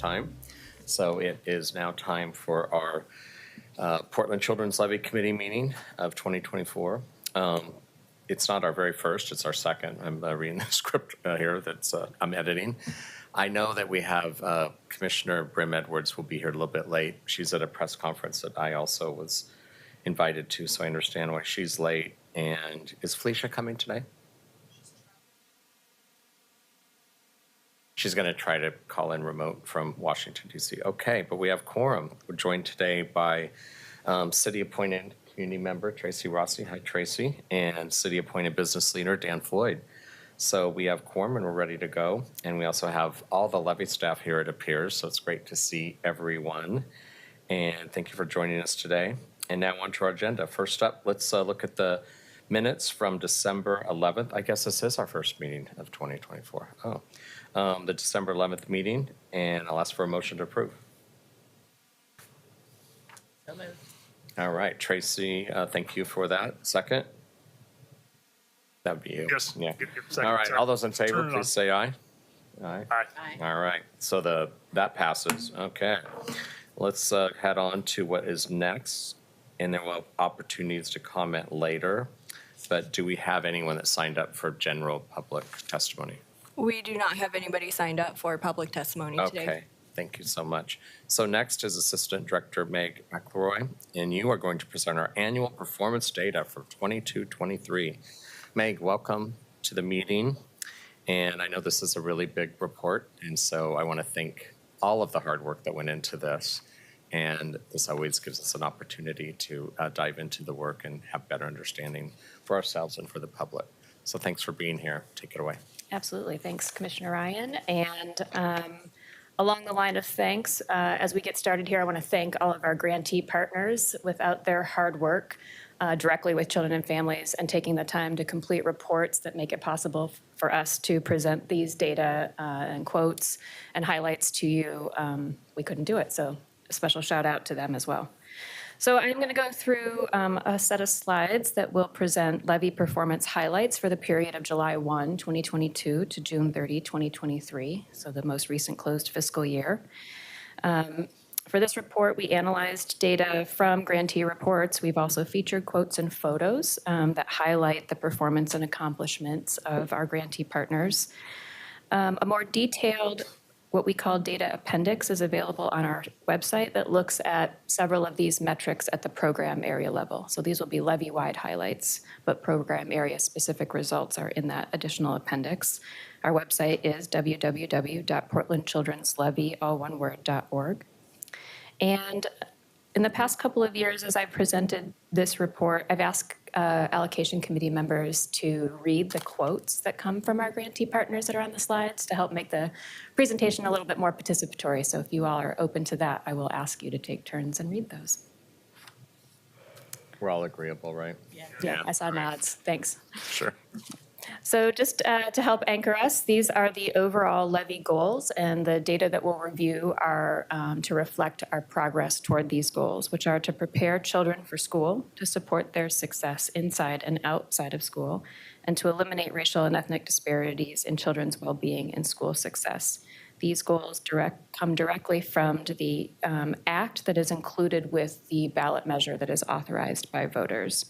time. So it is now time for our Portland Children's Levy Committee meeting of 2024. It's not our very first, it's our second. I'm reading the script here that's I'm editing. I know that we have Commissioner Brim Edwards will be here a little bit late. She's at a press conference that I also was invited to, so I understand why she's late. And is Felicia coming today? She's going to try to call in remote from Washington, D.C. Okay, but we have quorum. We're joined today by city-appointed community member Tracy Rossi. Hi, Tracy. And city-appointed business leader Dan Floyd. So we have quorum and we're ready to go. And we also have all the levy staff here, it appears. So it's great to see everyone. And thank you for joining us today. And now on to our agenda. First up, let's look at the minutes from December 11th. I guess this is our first meeting of 2024. The December 11th meeting, and I'll ask for a motion to approve. So moved. All right, Tracy, thank you for that. Second? That would be you. Yes. Yeah. Second, all right, sorry. all those in favor, Turn it please on. say aye. Aye. Aye. Aye. All right, so that passes. Okay, let's head on to what is next, and then we'll have opportunities to comment later. But do we have anyone that signed up for general public testimony? We do not have anybody signed up for public testimony today. Okay, thank you so much. So next is Assistant Director Meg McElroy, and you are going to present our annual performance data for 22-23. Meg, welcome to the meeting. And I know this is a really big report, and so I want to thank all of the hard work that went into this. And this always gives us an opportunity to dive into the work and have better understanding for ourselves and for the public. So thanks for being here. Take it away. Absolutely. Thanks, Commissioner Ryan. And along the line of thanks, as we get started here, I want to thank all of our grantee partners. Without their hard work directly with children and families and taking the time to complete reports that make it possible for us to present these data and quotes and highlights to you, we couldn't do it. So a special shout out to them as well. So I'm going to go through a set of slides that will present levy performance highlights for the period of July 1, 2022 to June 30, 2023, so the most recent closed fiscal year. For this report, we analyzed data from grantee reports. We've also featured quotes and photos that highlight the performance and accomplishments of our grantee partners. A more detailed what we call data appendix is available on our website that looks at several of these metrics at the program area level. So these will be levy-wide highlights, but program area specific results are in that additional appendix. Our website is www.portlandchildren'slevy.org. And in the past couple of years, as I've presented this report, I've asked allocation committee members to read the quotes that come from our grantee partners that are on the slides to help make the presentation a little bit more participatory. So if you all are open to that, I will ask you to take turns and read those. We're all agreeable, right? Yeah, I saw nods. Thanks. Sure. So just to help anchor us, these are the overall levy goals, and the data that we'll review are to reflect our progress toward these goals, which are to prepare children for school, to support their success inside and outside of school, and to eliminate racial and ethnic disparities in children's well-being and school success. These goals come directly from the act that is included with the ballot measure that is authorized by voters.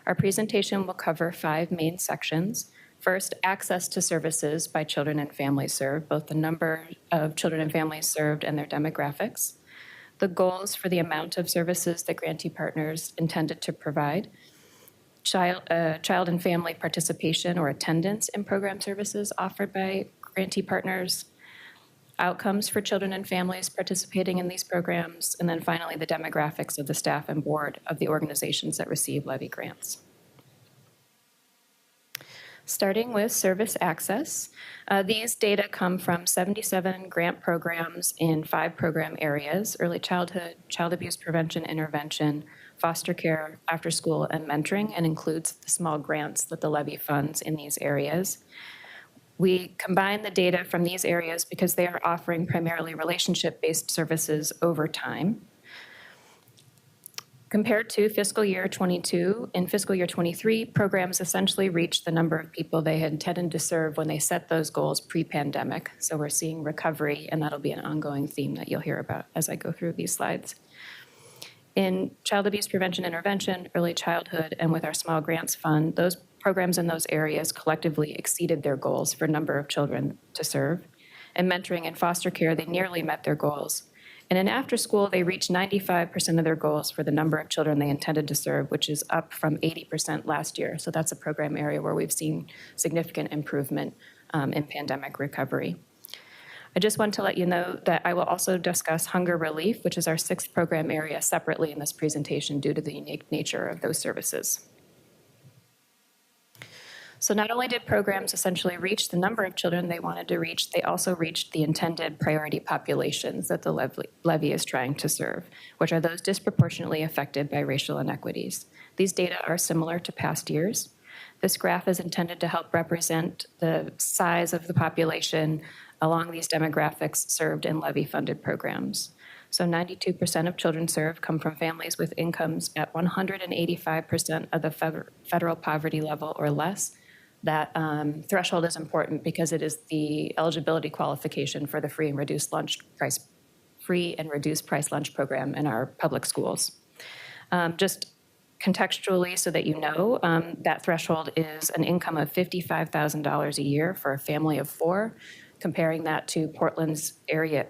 Our presentation will cover 5 main sections. First, access to services by children and families served, both the number of children and families served and their demographics. The goals for the amount of services that grantee partners intended to provide. Child and family participation or attendance in program services offered by grantee partners. Outcomes for children and families participating in these programs. And then finally, the demographics of the staff and board of the organizations that receive levy grants. Starting with service access, these data come from 77 grant programs in 5 program areas: early childhood, child abuse prevention intervention, foster care, after school, and mentoring, and includes the small grants that the levy funds in these areas. We combine the data from these areas because they are offering primarily relationship-based services over time. Compared to fiscal year '22, in fiscal year '23, programs essentially reached the number of people they had intended to serve when they set those goals pre-pandemic. So we're seeing recovery, and that'll be an ongoing theme that you'll hear about as I go through these slides. In child abuse prevention intervention, early childhood, and with our small grants fund, those programs in those areas collectively exceeded their goals for number of children to serve. In mentoring and foster care, they nearly met their goals. And in after school, they reached 95% of their goals for the number of children they intended to serve, which is up from 80% last year. So that's a program area where we've seen significant improvement in pandemic recovery. I just want to let you know that I will also discuss hunger relief, which is our 6th program area, separately in this presentation due to the unique nature of those services. So not only did programs essentially reach the number of children they wanted to reach, they also reached the intended priority populations that the levy is trying to serve, which are those disproportionately affected by racial inequities. These data are similar to past years. This graph is intended to help represent the size of the population along these demographics served in levy-funded programs. So 92% of children served come from families with incomes at 185% of the federal poverty level or less. That threshold is important because it is the eligibility qualification for the free and reduced price lunch program in our public schools. Just contextually, so that you know, that threshold is an income of $55,000 a year for a family of 4. Comparing that to Portland area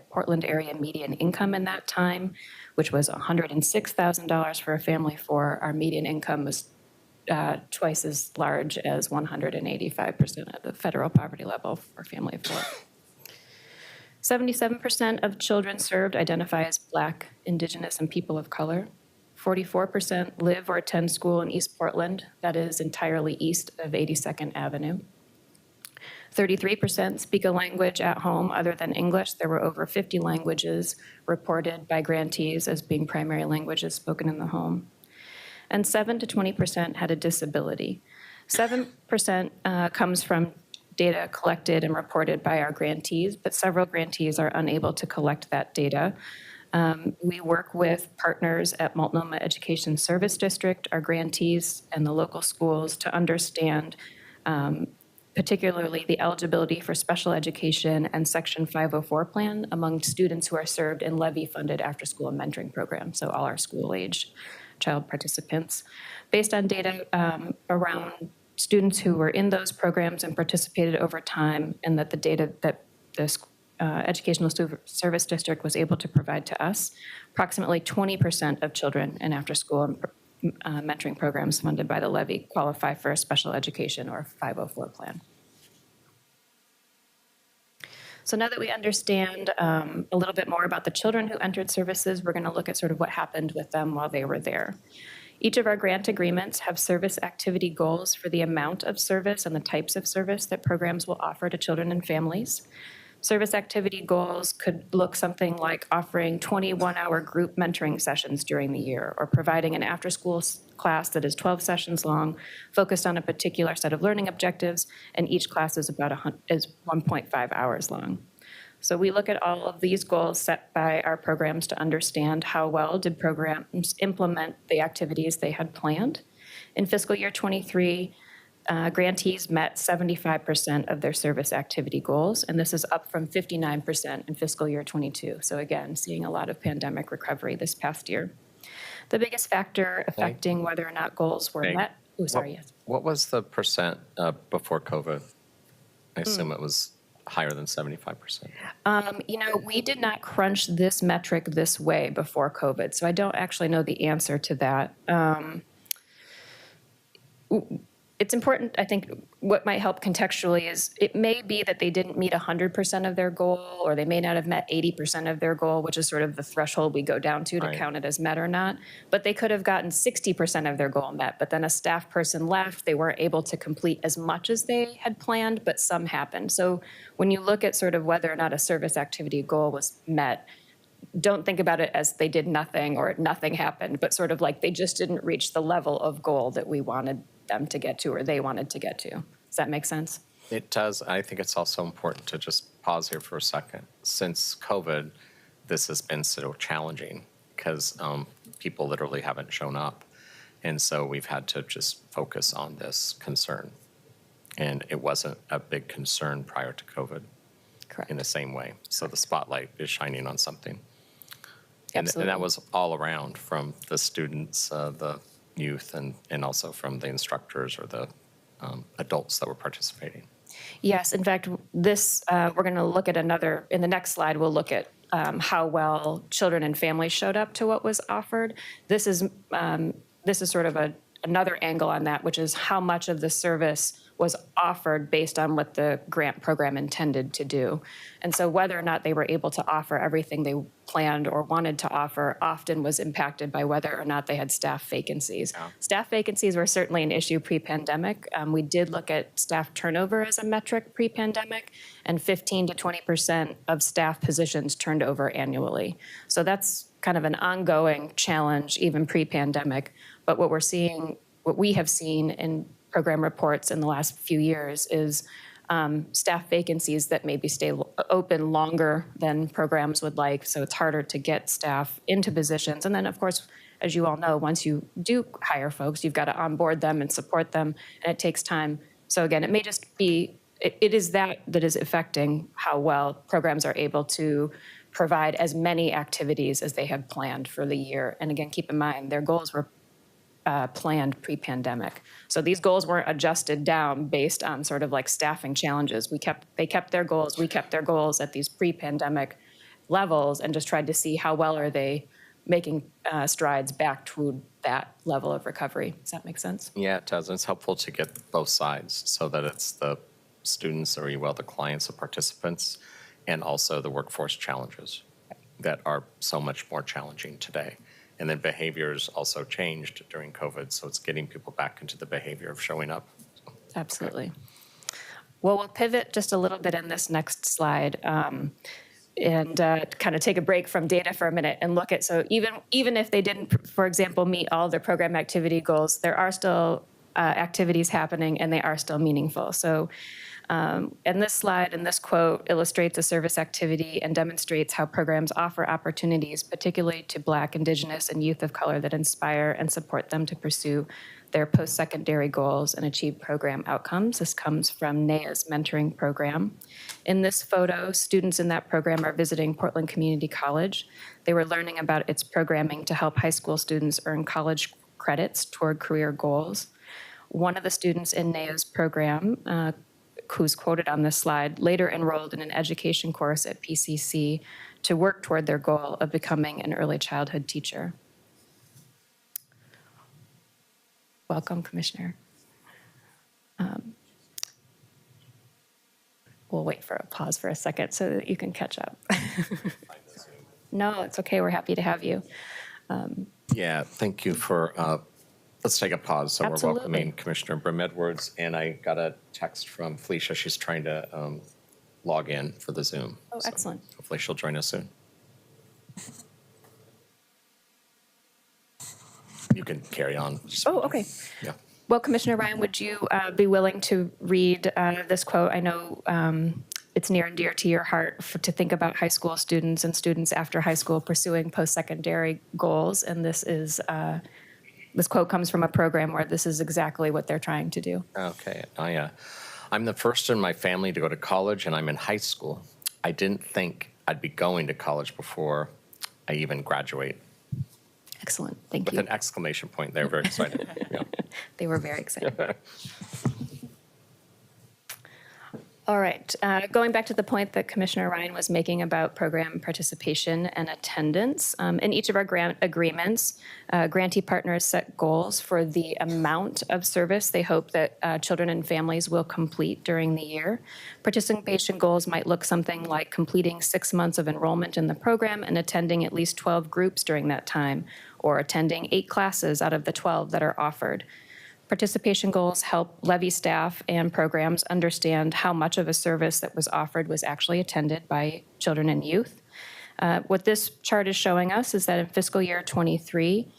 median income in that time, which was $106,000 for a family of 4. Our median income was twice as large as 185% of the federal poverty level for a family of 4. 77% of children served identify as Black, Indigenous, and people of color. 44% live or attend school in East Portland, that is entirely east of 82nd Avenue. 33% speak a language at home other than English. There were over 50 languages reported by grantees as being primary languages spoken in the home. And 7 to 20% had a disability. 7% comes from data collected and reported by our grantees, but several grantees are unable to collect that data. We work with partners at Multnomah Education Service District, our grantees, and the local schools to understand particularly the eligibility for special education and Section 504 plan among students who are served in levy-funded after-school and mentoring programs, so all our school-age child participants. Based on data around students who were in those programs and participated over time, and that the data that the Educational Service District was able to provide to us, approximately 20% of children in after-school and mentoring programs funded by the levy qualify for a special education or 504 plan. So now that we understand a little bit more about the children who entered services, we're going to look at sort of what happened with them while they were there. Each of our grant agreements have service activity goals for the amount of service and the types of service that programs will offer to children and families. Service activity goals could look something like offering 21-hour group mentoring sessions during the year, or providing an after-school class that is 12 sessions long, focused on a particular set of learning objectives, and each class is about 1.5 hours long. So we look at all of these goals set by our programs to understand how well did programs implement the activities they had planned. In fiscal year '23, grantees met 75% of their service activity goals, and this is up from 59% in fiscal year '22. So again, seeing a lot of pandemic recovery this past year. The biggest factor affecting whether or not goals were met. Oh, sorry, yes. What was the percent before COVID? I assume it was higher than 75%. We did not crunch this metric this way before COVID, so I don't actually know the answer to that. It's important, I think, what might help contextually is it may be that they didn't meet 100% of their goal, or they may not have met 80% of their goal, which is sort of the threshold we go down to count it as met or not. But they could have gotten 60% of their goal met, but then a staff person left. They weren't able to complete as much as they had planned, but some happened. So when you look at sort of whether or not a service activity goal was met, don't think about it as they did nothing or nothing happened, but sort of like they just didn't reach the level of goal that we wanted them to get to, or they wanted to get to. Does that make sense? It does. I think it's also important to just pause here for a second. Since COVID, this has been so challenging because people literally haven't shown up. And so we've had to just focus on this concern. And it wasn't a big concern prior to COVID Correct. in the same way. So the spotlight is shining on something. And Absolutely. that was all around, from the students, the youth, and also from the instructors or the adults that were participating. Yes, in fact, this, we're going to look at another, in the next slide, we'll look at how well children and families showed up to what was offered. This is sort of another angle on that, which is how much of the service was offered based on what the grant program intended to do. And so whether or not they were able to offer everything they planned or wanted to offer often was impacted by whether or not they had staff vacancies. Yeah. Staff vacancies were certainly an issue pre-pandemic. We did look at staff turnover as a metric pre-pandemic, and 15 to 20% of staff positions turned over annually. So that's kind of an ongoing challenge even pre-pandemic. But what we have seen in program reports in the last few years is staff vacancies that maybe stay open longer than programs would like. So it's harder to get staff into positions. And then, of course, as you all know, once you do hire folks, you've got to onboard them and support them, and it takes time. So again, it may just be, it is that is affecting how well programs are able to provide as many activities as they had planned for the year. And again, keep in mind, their goals were planned pre-pandemic. So these goals weren't adjusted down based on sort of like staffing challenges. They kept their goals, we kept their goals at these pre-pandemic levels, and just tried to see how well are they making strides back to that level of recovery. Does that make sense? Yeah, it does. And it's helpful to get both sides, so that it's the students, or the clients, the participants, and also the workforce challenges that are so much more challenging today. And then behaviors also changed during COVID, so it's getting people back into the behavior of showing up. Absolutely. Well, we'll pivot just a little bit in this next slide, and kind of take a break from data for a minute and look at, so even if they didn't, for example, meet all their program activity goals, there are still activities happening, and they are still meaningful. So and this slide and this quote illustrates a service activity and demonstrates how programs offer opportunities, particularly to Black, Indigenous, and youth of color, that inspire and support them to pursue their post-secondary goals and achieve program outcomes. This comes from NAEA's mentoring program. In this photo, students in that program are visiting Portland Community College. They were learning about its programming to help high school students earn college credits toward career goals. One of the students in NAEA's program, who's quoted on this slide, later enrolled in an education course at PCC to work toward their goal of becoming an early childhood teacher. Welcome, Commissioner. We'll wait for a pause for a second so that you can catch up. No, it's okay. We're happy to have you. Yeah, thank you for, let's take a pause. So Absolutely. We're welcoming Commissioner Brim Edwards, and I got a text from Felicia. She's trying to log in for the Zoom. Oh, So excellent. hopefully she'll join us soon. You can carry on. Oh, okay. Yeah. Well, Commissioner Ryan, would you be willing to read this quote? I know it's near and dear to your heart to think about high school students and students after high school pursuing post-secondary goals, and this quote comes from a program where this is exactly what they're trying to do. Okay. I'm the first in my family to go to college, and I'm in high school. I didn't think I'd be going to college before I even graduate. Excellent. Thank With you. an exclamation point there, very excited. Yeah. They were very excited. All right. Going back to the point that Commissioner Ryan was making about program participation and attendance, in each of our grant agreements, Grante Partners set goals for the amount of service they hope that children and families will complete during the year. Participation goals might look something like completing 6 months of enrollment in the program and attending at least 12 groups during that time, or attending 8 classes out of the 12 that are offered. Participation goals help Levy staff and programs understand how much of a service that was offered was actually attended by children and youth. What this chart is showing us is that in fiscal year 23,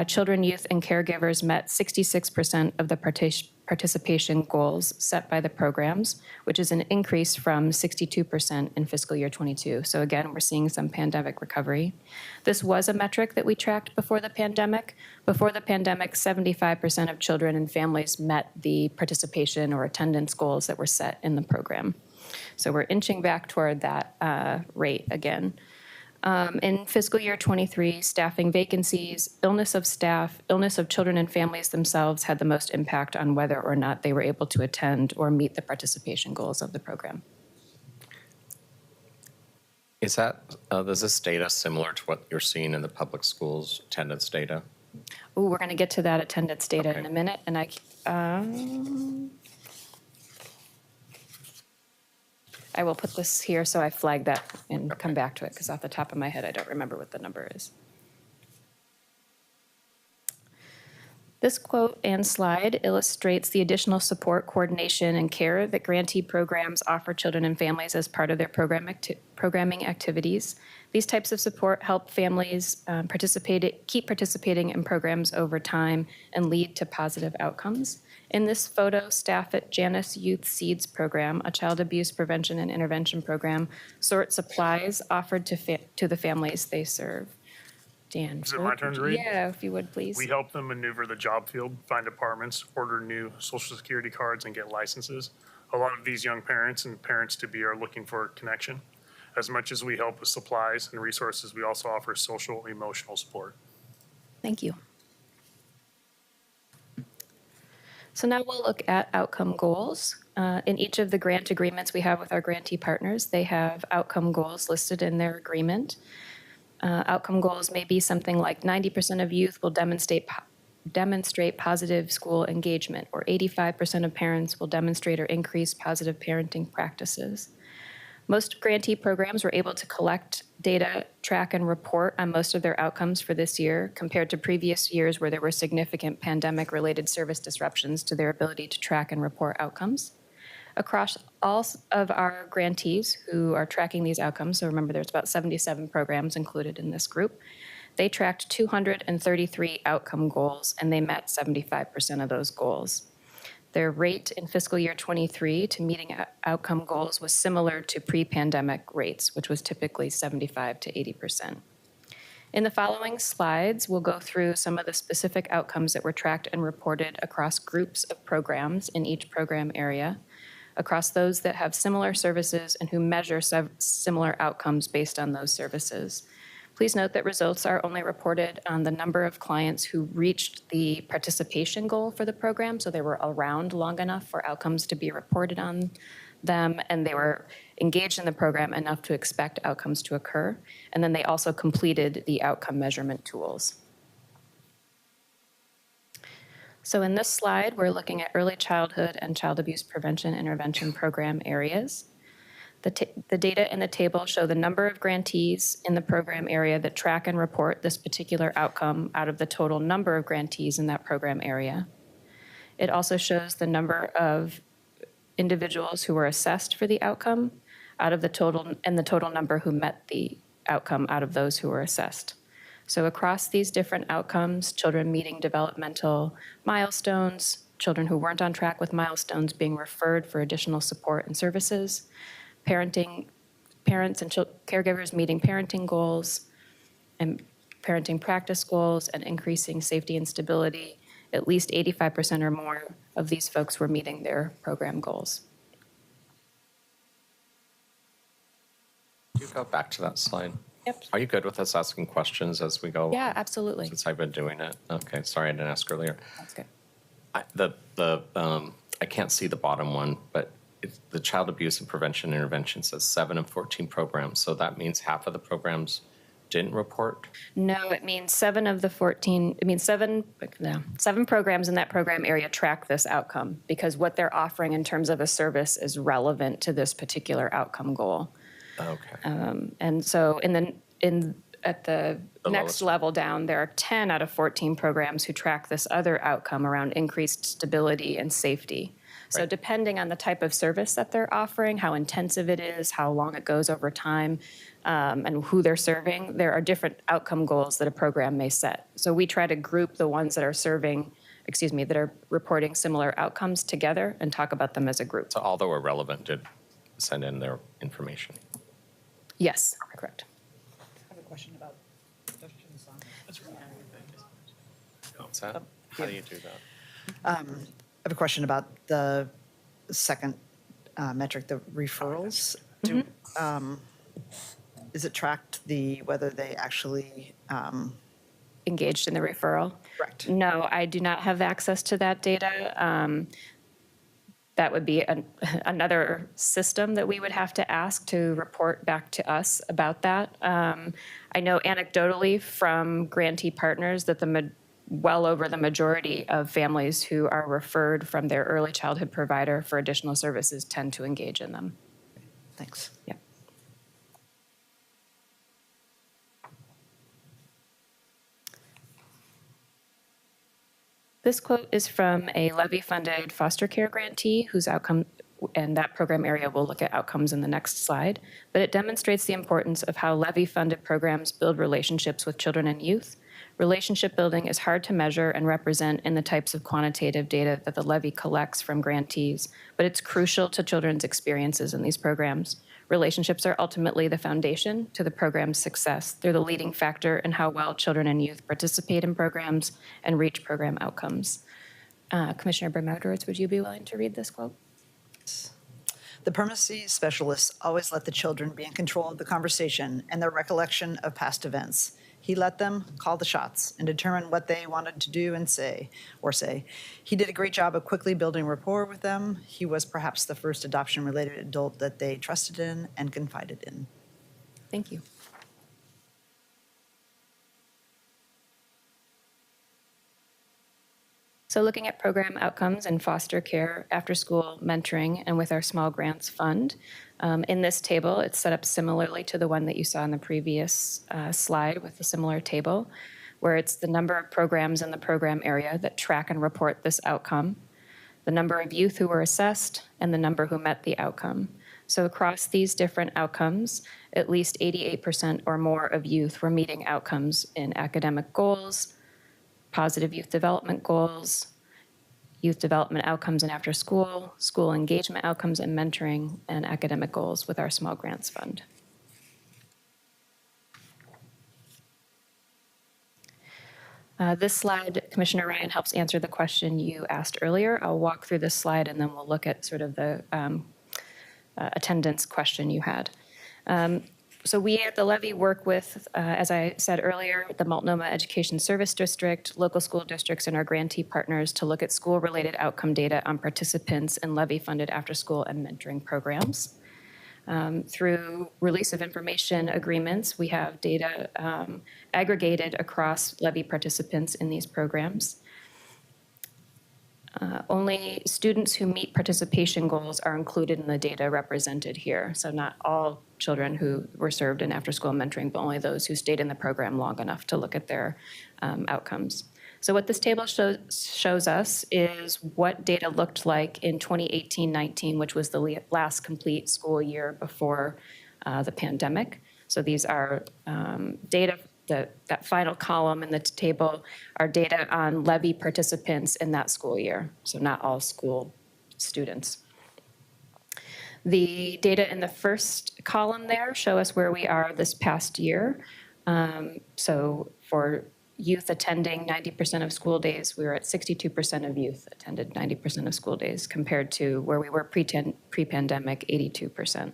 children, youth, and caregivers met 66% of the participation goals set by the programs, which is an increase from 62% in fiscal year '22. So again, we're seeing some pandemic recovery. This was a metric that we tracked before the pandemic. Before the pandemic, 75% of children and families met the participation or attendance goals that were set in the program. So we're inching back toward that rate again. In fiscal year '23, staffing vacancies, illness of staff, illness of children and families themselves had the most impact on whether or not they were able to attend or meet the participation goals of the program. Is this data similar to what you're seeing in the public schools attendance data? Ooh, we're going to get to that attendance data Okay. in a minute, and I will put this here so I flag that and come back to it, because off the top of my head, I don't remember what the number is. This quote and slide illustrates the additional support, coordination, and care that grantee programs offer children and families as part of their programming activities. These types of support help families keep participating in programs over time and lead to positive outcomes. In this photo, staff at Janus Youth Seeds program, a child abuse prevention and intervention program, sort supplies offered to the families they serve. Dan. Is it my turn to read? Yeah, if you would, please. We help them maneuver the job field, find apartments, order new social security cards, and get licenses. A lot of these young parents and parents-to-be are looking for connection. As much as we help with supplies and resources, we also offer social, emotional support. Thank you. So now we'll look at outcome goals. In each of the grant agreements we have with our grantee partners, they have outcome goals listed in their agreement. Outcome goals may be something like 90% of youth will demonstrate positive school engagement, or 85% of parents will demonstrate or increase positive parenting practices. Most grantee programs were able to collect data, track, and report on most of their outcomes for this year, compared to previous years where there were significant pandemic-related service disruptions to their ability to track and report outcomes. Across all of our grantees who are tracking these outcomes, so remember there's about 77 programs included in this group, they tracked 233 outcome goals, and they met 75% of those goals. Their rate in fiscal year '23 to meeting outcome goals was similar to pre-pandemic rates, which was typically 75 to 80%. In the following slides, we'll go through some of the specific outcomes that were tracked and reported across groups of programs in each program area, across those that have similar services and who measure similar outcomes based on those services. Please note that results are only reported on the number of clients who reached the participation goal for the program, so they were around long enough for outcomes to be reported on them, and they were engaged in the program enough to expect outcomes to occur. And then they also completed the outcome measurement tools. So in this slide, we're looking at early childhood and child abuse prevention intervention program areas. The data in the table show the number of grantees in the program area that track and report this particular outcome out of the total number of grantees in that program area. It also shows the number of individuals who were assessed for the outcome out of the total, and the total number who met the outcome out of those who were assessed. So across these different outcomes, children meeting developmental milestones, children who weren't on track with milestones being referred for additional support and services, parents and caregivers meeting parenting goals and parenting practice goals, and increasing safety and stability, at least 85% or more of these folks were meeting their program goals. Can you go back to that slide? Yep. Are you good with us asking questions as we go? Yeah, absolutely. Since I've been doing it. Okay, sorry I didn't ask earlier. That's good. I can't see the bottom one, but the child abuse and prevention intervention says 7 of 14 programs. So that means half of the programs didn't report? No, it means 7 of the 14, it means 7 programs in that program area track this outcome, because what they're offering in terms of a service is relevant to this particular outcome goal. Okay. And so at the next lowest. level down, there are 10 out of 14 programs who track this other outcome around increased stability and safety. So Right. depending on the type of service that they're offering, how intensive it is, how long it goes over time, and who they're serving, there are different outcome goals that a program may set. So we try to group the ones that are serving that are reporting similar outcomes together and talk about them as a group. So although irrelevant, did send in their information. Yes, correct. I have a question about questions on. What's that? How do you do that? I have a question about the second metric, the referrals. Is it tracked whether they actually, Engaged in the referral? correct? No, I do not have access to that data. That would be another system that we would have to ask to report back to us about that. I know anecdotally from Grantee Partners that well over the majority of families who are referred from their early childhood provider for additional services tend to engage in them. Thanks. Yeah. This quote is from a Levy-funded foster care grantee whose outcome, and that program area will look at outcomes in the next slide, but it demonstrates the importance of how Levy-funded programs build relationships with children and youth. Relationship building is hard to measure and represent in the types of quantitative data that the Levy collects from grantees, but it's crucial to children's experiences in these programs. Relationships are ultimately the foundation to the program's success. They're the leading factor in how well children and youth participate in programs and reach program outcomes. Commissioner Bermudez, would you be willing to read this quote? The permanency specialists always let the children be in control of the conversation and their recollection of past events. He let them call the shots and determine what they wanted to do and say. He did a great job of quickly building rapport with them. He was perhaps the first adoption-related adult that they trusted in and confided in. Thank you. So looking at program outcomes in foster care, after-school mentoring, and with our small grants fund, in this table, it's set up similarly to the one that you saw in the previous slide with a similar table, where it's the number of programs in the program area that track and report this outcome, the number of youth who were assessed, and the number who met the outcome. So across these different outcomes, at least 88% or more of youth were meeting outcomes in academic goals, positive youth development goals, youth development outcomes in after school, school engagement outcomes and mentoring, and academic goals with our small grants fund. This slide, Commissioner Ryan, helps answer the question you asked earlier. I'll walk through this slide and then we'll look at sort of the attendance question you had. So we at the Levy work with, as I said earlier, the Multnomah Education Service District, local school districts, and our grantee partners to look at school-related outcome data on participants in Levy-funded after-school and mentoring programs. Through release of information agreements, we have data aggregated across Levy participants in these programs. Only students who meet participation goals are included in the data represented here. So not all children who were served in after-school mentoring, but only those who stayed in the program long enough to look at their outcomes. So what this table shows us is what data looked like in 2018-19, which was the last complete school year before the pandemic. So these are data. That final column in the table are data on Levy participants in that school year, so not all school students. The data in the first column there show us where we are this past year. So for youth attending 90% of school days, we were at 62% of youth attended 90% of school days compared to where we were pre-pandemic, 82%.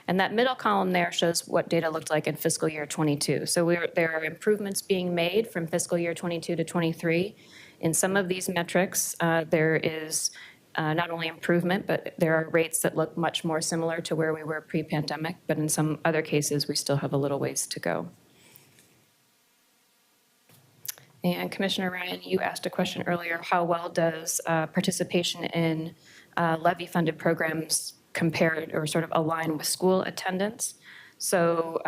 And that middle column there shows what data looked like in fiscal year 22. So there are improvements being made from fiscal year 22 to 23. In some of these metrics, there is not only improvement, but there are rates that look much more similar to where we were pre-pandemic. But in some other cases, we still have a little ways to go. And Commissioner Ryan, you asked a question earlier, how well does participation in Levy-funded programs compared or sort of align with school attendance? So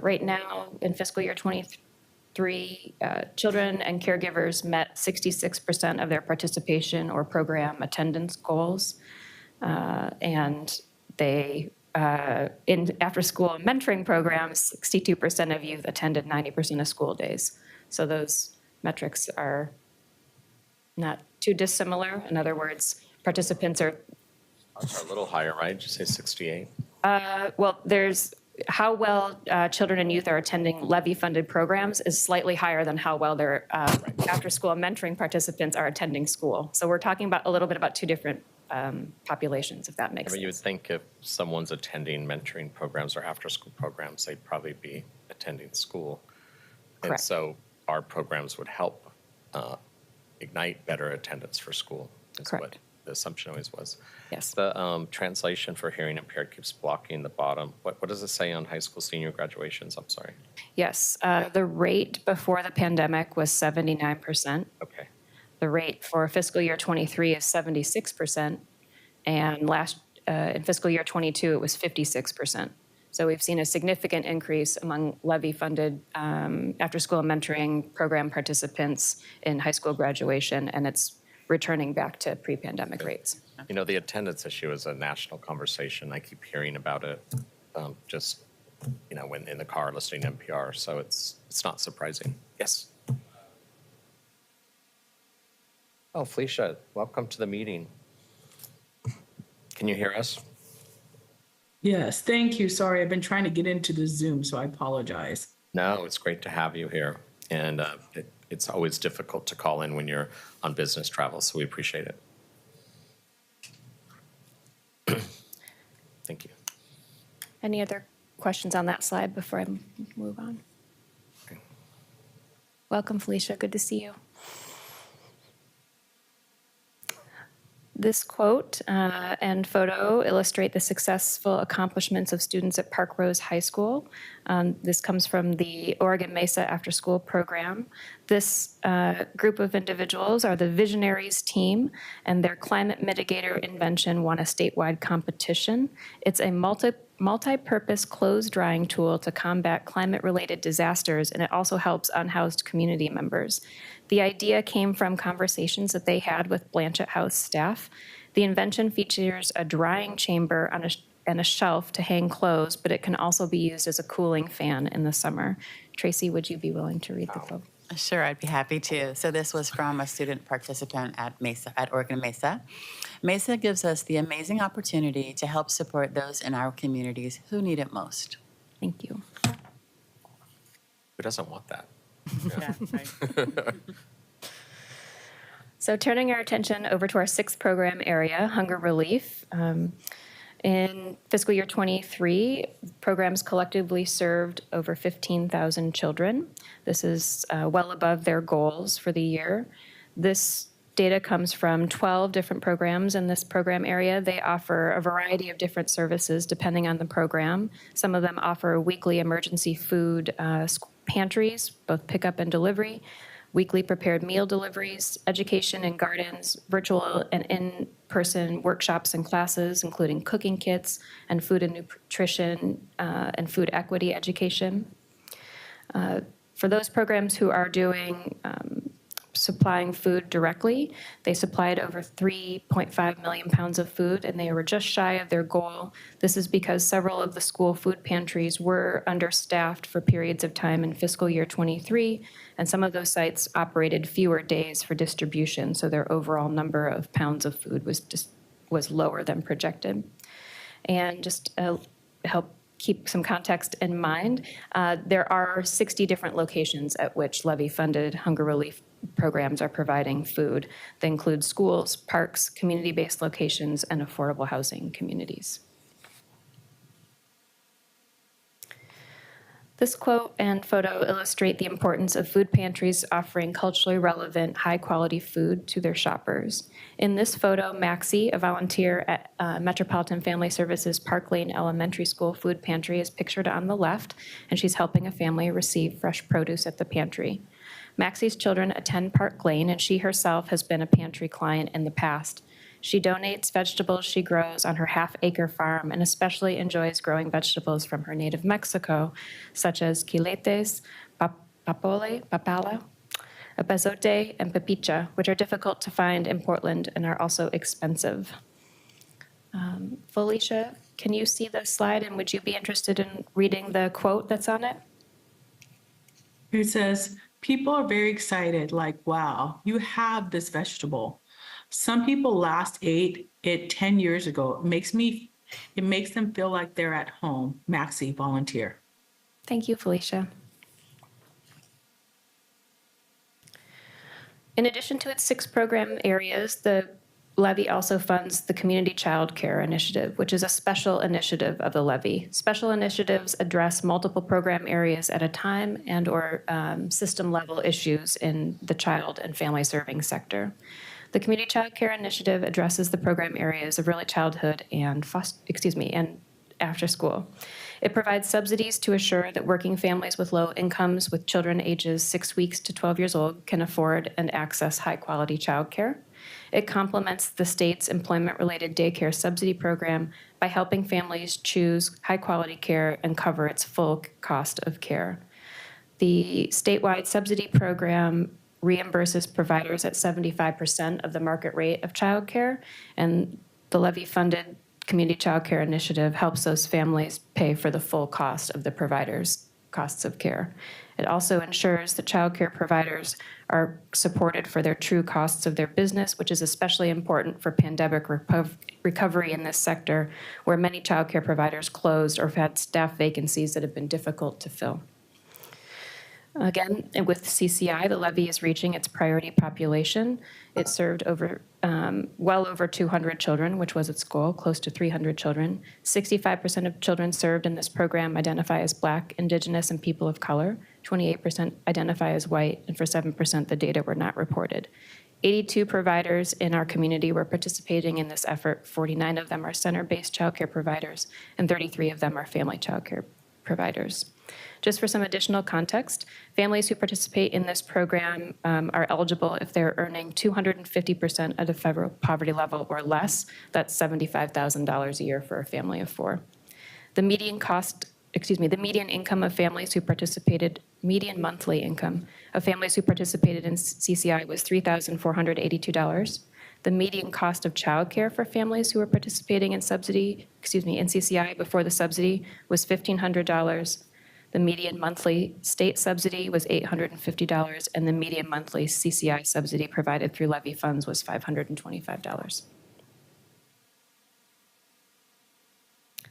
right now in fiscal year 23, children and caregivers met 66% of their participation or program attendance goals. And they, in after-school mentoring programs, 62% of youth attended 90% of school days. So those metrics are not too dissimilar. In other words, participants are, Ours are a little higher, right? Did you say 68? well, there's how well children and youth are attending levy-funded programs is slightly higher than how well their after-school mentoring participants are attending school. So we're talking about a little bit about two different populations, if that makes I mean, you would sense. think if someone's attending mentoring programs or after-school programs, they'd probably be attending school. And Correct. so our programs would help ignite better attendance for school, is what Correct. the assumption always was. Yes. The translation for hearing impaired keeps blocking the bottom. What does it say on high school senior graduations? I'm sorry. Yes, the rate before the pandemic was 79%. Okay. The rate for fiscal year '23 is 76%, and in fiscal year '22, it was 56%. So we've seen a significant increase among levy-funded after-school mentoring program participants in high school graduation, and it's returning back to pre-pandemic rates. You know, the attendance issue is a national conversation. I keep hearing about it just, when in the car listening to NPR. So it's not surprising. Yes. Oh, Felicia, welcome to the meeting. Can you hear us? Yes, thank you. Sorry, I've been trying to get into the Zoom, so I apologize. No, it's great to have you here. And it's always difficult to call in when you're on business travel, so we appreciate it. Thank you. Any other questions on that slide before I move on? Okay. Welcome, Felicia. Good to see you. This quote and photo illustrate the successful accomplishments of students at Park Rose High School. This comes from the Oregon Mesa After School program. This group of individuals are the Visionaries team, and their climate mitigator invention won a statewide competition. It's a multi-purpose clothes drying tool to combat climate-related disasters, and it also helps unhoused community members. The idea came from conversations that they had with Blanchett House staff. The invention features a drying chamber and a shelf to hang clothes, but it can also be used as a cooling fan in the summer. Tracy, would you be willing to read the quote? Sure, I'd be happy to. So this was from a student participant at Oregon Mesa. Mesa gives us the amazing opportunity to help support those in our communities who need it most. Thank you. Who doesn't want that? Yeah, right. So turning our attention over to our sixth program area, hunger relief. In fiscal year '23, programs collectively served over 15,000 children. This is well above their goals for the year. This data comes from 12 different programs in this program area. They offer a variety of different services depending on the program. Some of them offer weekly emergency food pantries, both pickup and delivery, weekly prepared meal deliveries, education in gardens, virtual and in-person workshops and classes, including cooking kits and food and nutrition and food equity education. For those programs who are doing supplying food directly, they supplied over 3.5 million pounds of food, and they were just shy of their goal. This is because several of the school food pantries were understaffed for periods of time in fiscal year '23, and some of those sites operated fewer days for distribution, so their overall number of pounds of food was lower than projected. And just help keep some context in mind, there are 60 different locations at which levy-funded hunger relief programs are providing food. They include schools, parks, community-based locations, and affordable housing communities. This quote and photo illustrate the importance of food pantries offering culturally relevant, high-quality food to their shoppers. In this photo, Maxie, a volunteer at Metropolitan Family Services Park Lane Elementary School food pantry, is pictured on the left, and she's helping a family receive fresh produce at the pantry. Maxie's children attend Park Lane, and she herself has been a pantry client in the past. She donates vegetables she grows on her half-acre farm and especially enjoys growing vegetables from her native Mexico, such as quiletes, papala, epazote, and pepicha, which are difficult to find in Portland and are also expensive. Felicia, can you see the slide, and would you be interested in reading the quote that's on it? It says, people are very excited, like, wow, you have this vegetable. Some people last ate it 10 years ago. It makes them feel like they're at home. Maxie, volunteer. Thank you, Felicia. In addition to its 6 program areas, the levy also funds the Community Childcare Initiative, which is a special initiative of the levy. Special initiatives address multiple program areas at a time and/or system-level issues in the child and family serving sector. The Community Childcare Initiative addresses the program areas of early childhood and and after school. It provides subsidies to assure that working families with low incomes with children ages 6 weeks to 12 years old can afford and access high-quality childcare. It complements the state's employment-related daycare subsidy program by helping families choose high-quality care and cover its full cost of care. The statewide subsidy program reimburses providers at 75% of the market rate of childcare, and the levy-funded Community Childcare Initiative helps those families pay for the full cost of the providers' costs of care. It also ensures that childcare providers are supported for their true costs of their business, which is especially important for pandemic recovery in this sector, where many childcare providers closed or have had staff vacancies that have been difficult to fill. Again, with CCI, the levy is reaching its priority population. It served well over 200 children, which was its goal, close to 300 children. 65% of children served in this program identify as Black, Indigenous, and people of color. 28% identify as white, and for 7%, the data were not reported. 82 providers in our community were participating in this effort. 49 of them are center-based childcare providers, and 33 of them are family childcare providers. Just for some additional context, families who participate in this program are eligible if they're earning 250% of the federal poverty level or less. That's $75,000 a year for a family of 4. The median income of families who participated, median monthly income of families who participated in CCI was $3,482. The median cost of childcare for families who were participating in CCI before the subsidy was $1,500. The median monthly state subsidy was $850, and the median monthly CCI subsidy provided through levy funds was $525.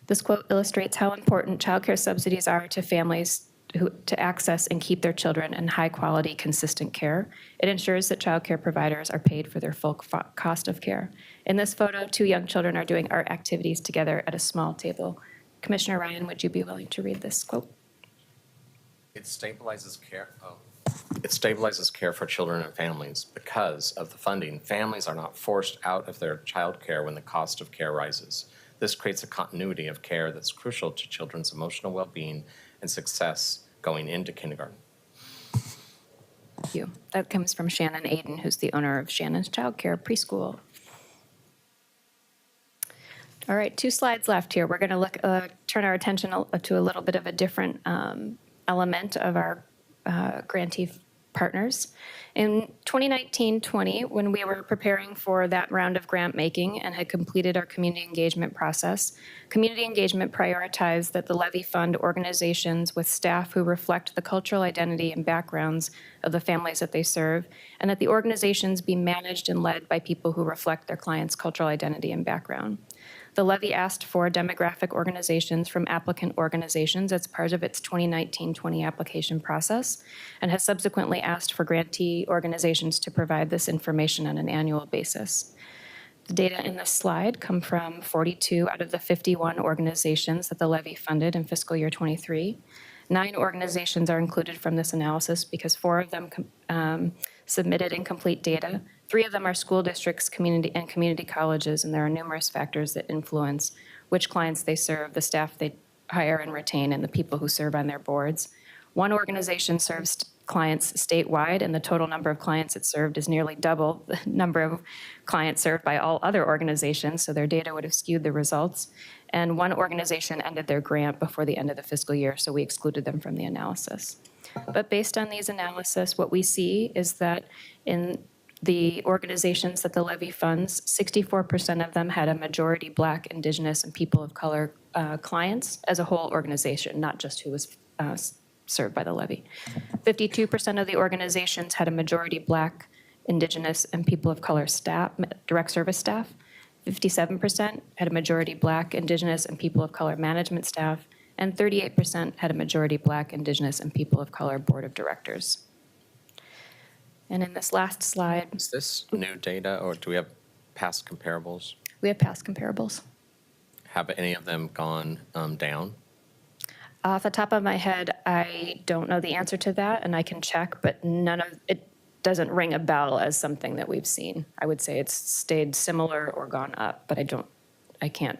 This quote illustrates how important childcare subsidies are to families to access and keep their children in high-quality, consistent care. It ensures that childcare providers are paid for their full cost of care. In this photo, 2 young children are doing art activities together at a small table. Commissioner Ryan, would you be willing to read this quote? It stabilizes care. It stabilizes care for children and families because of the funding. Families are not forced out of their child care when the cost of care rises. This creates a continuity of care that's crucial to children's emotional well-being and success going into kindergarten. Thank you. That comes from Shannon Aiden, who's the owner of Shannon's Childcare Preschool. All right, 2 slides left here. We're going to turn our attention to a little bit of a different element of our grantee partners. In 2019-20, when we were preparing for that round of grant making and had completed our community engagement process, community engagement prioritized that the levy fund organizations with staff who reflect the cultural identity and backgrounds of the families that they serve, and that the organizations be managed and led by people who reflect their clients' cultural identity and background. The levy asked for demographic organizations from applicant organizations as part of its 2019-20 application process, and has subsequently asked for grantee organizations to provide this information on an annual basis. The data in this slide come from 42 out of the 51 organizations that the levy funded in fiscal year 23. 9 organizations are included from this analysis because 4 of them submitted incomplete data. 3 of them are school districts, community colleges, and there are numerous factors that influence which clients they serve, the staff they hire and retain, and the people who serve on their boards. 1 organization serves clients statewide, and the total number of clients it served is nearly double the number of clients served by all other organizations, so their data would have skewed the results. And 1 organization ended their grant before the end of the fiscal year, so we excluded them from the analysis. But based on these analysis, what we see is that in the organizations that the levy funds, 64% of them had a majority Black, Indigenous, and people of color clients as a whole organization, not just who was served by the levy. 52% of the organizations had a majority Black, Indigenous, and people of color staff, direct service staff. 57% had a majority Black, Indigenous, and people of color management staff, and 38% had a majority Black, Indigenous, and people of color board of directors. And in this last slide, Is this new data, or do we have past comparables? we have past comparables. Have any of them gone down? Off the top of my head, I don't know the answer to that, and I can check, but none of it doesn't ring a bell as something that we've seen. I would say it's stayed similar or gone up, but I can't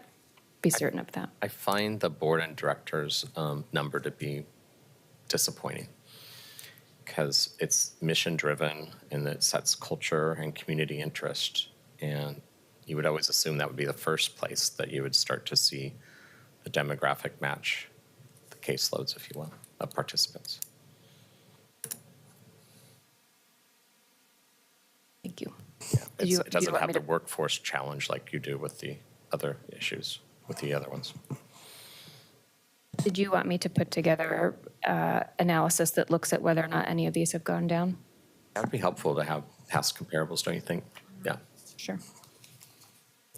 be certain of that. I find the board and directors number to be disappointing because it's mission-driven and it sets culture and community interest. And you would always assume that would be the first place that you would start to see the demographic match the caseloads, if you will, of participants. Thank you. Yeah, Did you it doesn't want have me the to- workforce challenge like you do with the other issues, with the other ones. Did you want me to put together analysis that looks at whether or not any of these have gone down? That would be helpful to have past comparables, don't you think? Yeah. Sure.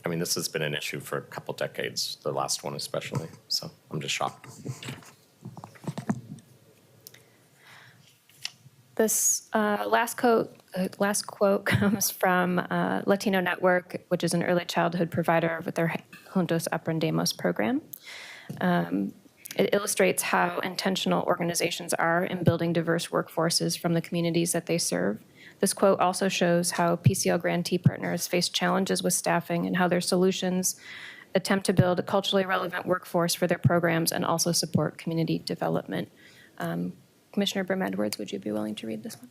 I mean, this has been an issue for a couple decades, the last one especially, so I'm just shocked. This last quote comes from Latino Network, which is an early childhood provider with their Juntos Aprendemos program. It illustrates how intentional organizations are in building diverse workforces from the communities that they serve. This quote also shows how PCL grantee partners face challenges with staffing and how their solutions attempt to build a culturally relevant workforce for their programs and also support community development. Commissioner Brim-Edwards, would you be willing to read this one?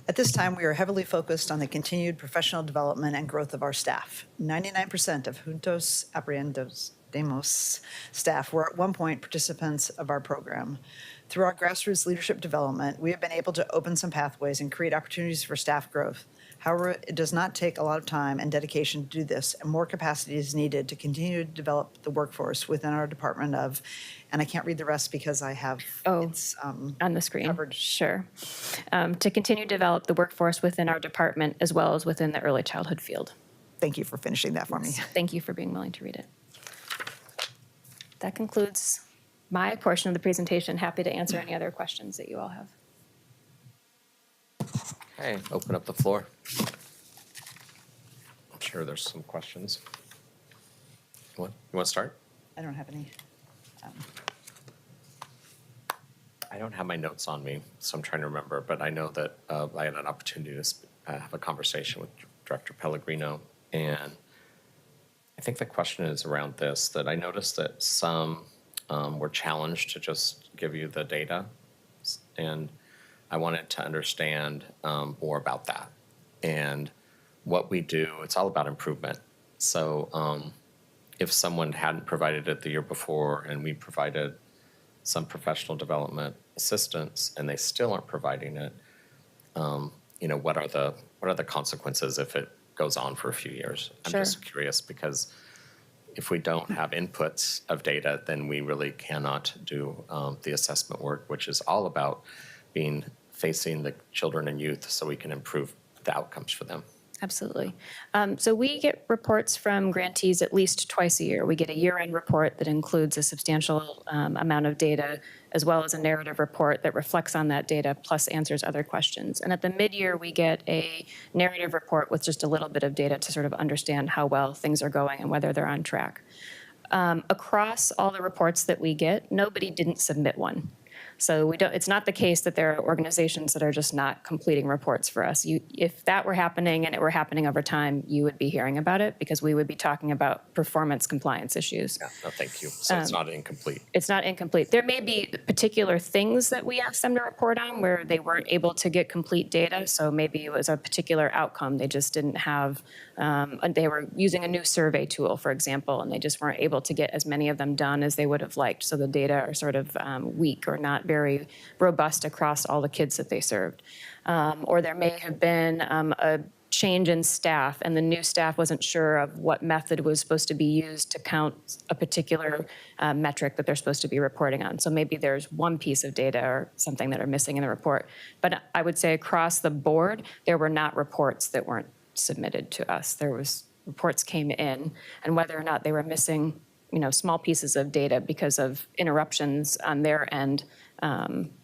At this time, we are heavily focused on the continued professional development and growth of our staff. 99% of Juntos Aprendemos staff were at one point participants of our program. Through our grassroots leadership development, we have been able to open some pathways and create opportunities for staff growth. However, it does not take a lot of time and dedication to do this, and more capacity is needed to continue to develop the workforce within our Department of, and I can't read the rest because I have, it's On the screen? covered. Sure. To continue to develop the workforce within our department as well as within the early childhood field. Thank you for finishing that for me. Thank you for being willing to read it. That concludes my portion of the presentation. Happy to answer any other questions that you all have. Okay, open up the floor. I'm sure there's some questions. You want to start? I don't have any. I don't have my notes on me, so I'm trying to remember, but I know that I had an opportunity to have a conversation with Director Pellegrino, and I think the question is around this, that I noticed that some were challenged to just give you the data, and I wanted to understand more about that. And what we do, it's all about improvement. So if someone hadn't provided it the year before and we provided some professional development assistance and they still aren't providing it, what are the consequences if it goes on for a few years? I'm Sure. just curious because if we don't have inputs of data, then we really cannot do the assessment work, which is all about facing the children and youth so we can improve the outcomes for them. Absolutely. So we get reports from grantees at least twice a year. We get a year-end report that includes a substantial amount of data, as well as a narrative report that reflects on that data, plus answers other questions. And at the mid-year, we get a narrative report with just a little bit of data to sort of understand how well things are going and whether they're on track. Across all the reports that we get, nobody didn't submit one. So it's not the case that there are organizations that are just not completing reports for us. If that were happening and it were happening over time, you would be hearing about it because we would be talking about performance compliance issues. Yeah, no, thank you. So it's not incomplete. It's not incomplete. There may be particular things that we ask them to report on where they weren't able to get complete data. So maybe it was a particular outcome. They just didn't have, they were using a new survey tool, for example, and they just weren't able to get as many of them done as they would have liked. So the data are sort of weak or not very robust across all the kids that they served. Or there may have been a change in staff, and the new staff wasn't sure of what method was supposed to be used to count a particular metric that they're supposed to be reporting on. So maybe there's one piece of data or something that are missing in the report. But I would say across the board, there were not reports that weren't submitted to us. There was reports came in, and whether or not they were missing, small pieces of data because of interruptions on their end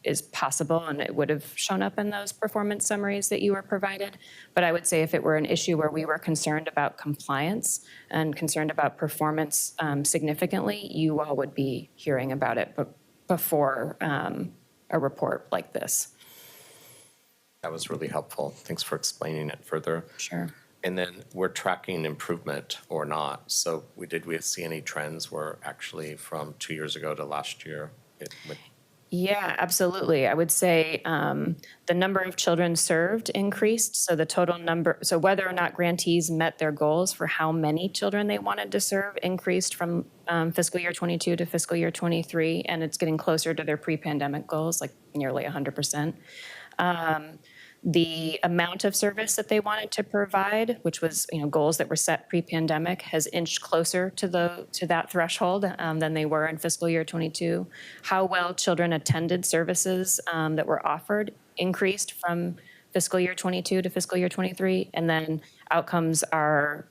is possible, and it would have shown up in those performance summaries that you were provided. But I would say if it were an issue where we were concerned about compliance and concerned about performance significantly, you all would be hearing about it before a report like this. That was really helpful. Thanks for explaining it further. Sure. And then we're tracking improvement or not. So did we see any trends where actually from 2 years ago to last year, Yeah, absolutely. I would say the number of children served increased. So the total number, so whether or not grantees met their goals for how many children they wanted to serve increased from fiscal year 22 to fiscal year 23, and it's getting closer to their pre-pandemic goals, like nearly 100%. The amount of service that they wanted to provide, which was goals that were set pre-pandemic, has inched closer to that threshold than they were in fiscal year 22. How well children attended services that were offered increased from fiscal year 22 to fiscal year 23, and then outcomes are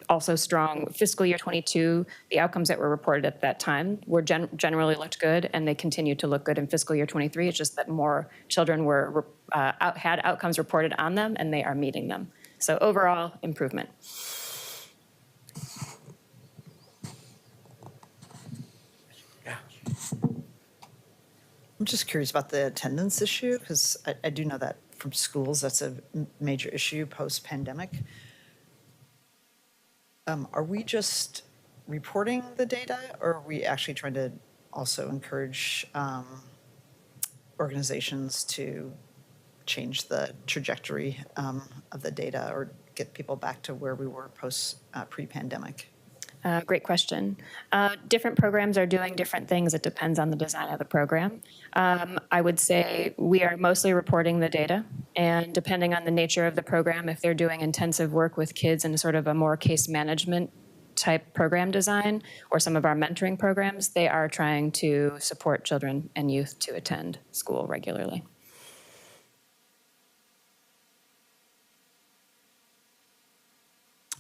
also strong. Fiscal year 22, the outcomes that were reported at that time were generally looked good, and they continue to look good in fiscal year 23. It's just that more children were had outcomes reported on them, and they are meeting them. So overall, improvement. Yeah. I'm just curious about the attendance issue, because I do know that from schools, that's a major issue post-pandemic. Are we just reporting the data, or are we actually trying to also encourage organizations to change the trajectory of the data or get people back to where we were pre-pandemic? Great question. Different programs are doing different things. It depends on the design of the program. I would say we are mostly reporting the data, and depending on the nature of the program, if they're doing intensive work with kids in sort of a more case management type program design, or some of our mentoring programs, they are trying to support children and youth to attend school regularly.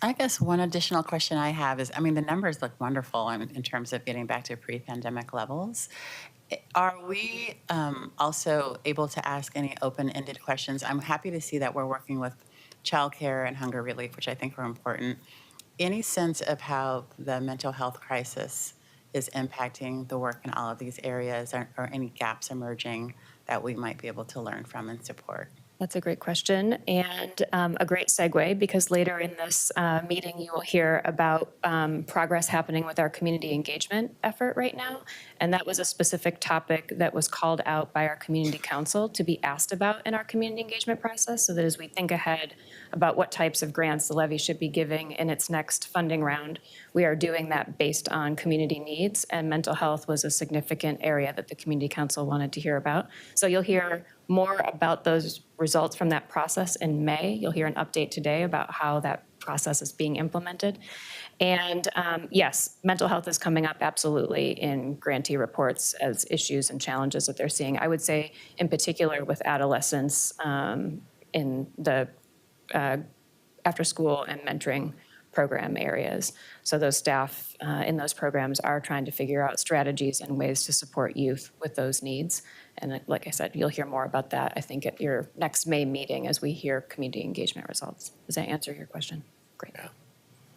I guess one additional question I have is, the numbers look wonderful in terms of getting back to pre-pandemic levels. Are we also able to ask any open-ended questions? I'm happy to see that we're working with Childcare and hunger relief, which I think are important. Any sense of how the mental health crisis is impacting the work in all of these areas, or any gaps emerging that we might be able to learn from and support? That's a great question, and a great segue, because later in this meeting, you will hear about progress happening with our community engagement effort right now. And that was a specific topic that was called out by our community council to be asked about in our community engagement process, so that as we think ahead about what types of grants the levy should be giving in its next funding round, we are doing that based on community needs, and mental health was a significant area that the community council wanted to hear about. So you'll hear more about those results from that process in May. You'll hear an update today about how that process is being implemented. And yes, mental health is coming up absolutely in grantee reports as issues and challenges that they're seeing. I would say in particular with adolescents in the after school and mentoring program areas. So those staff in those programs are trying to figure out strategies and ways to support youth with those needs. And like I said, you'll hear more about that, I think, at your next May meeting as we hear community engagement results. Does that answer your question? Great. Yeah.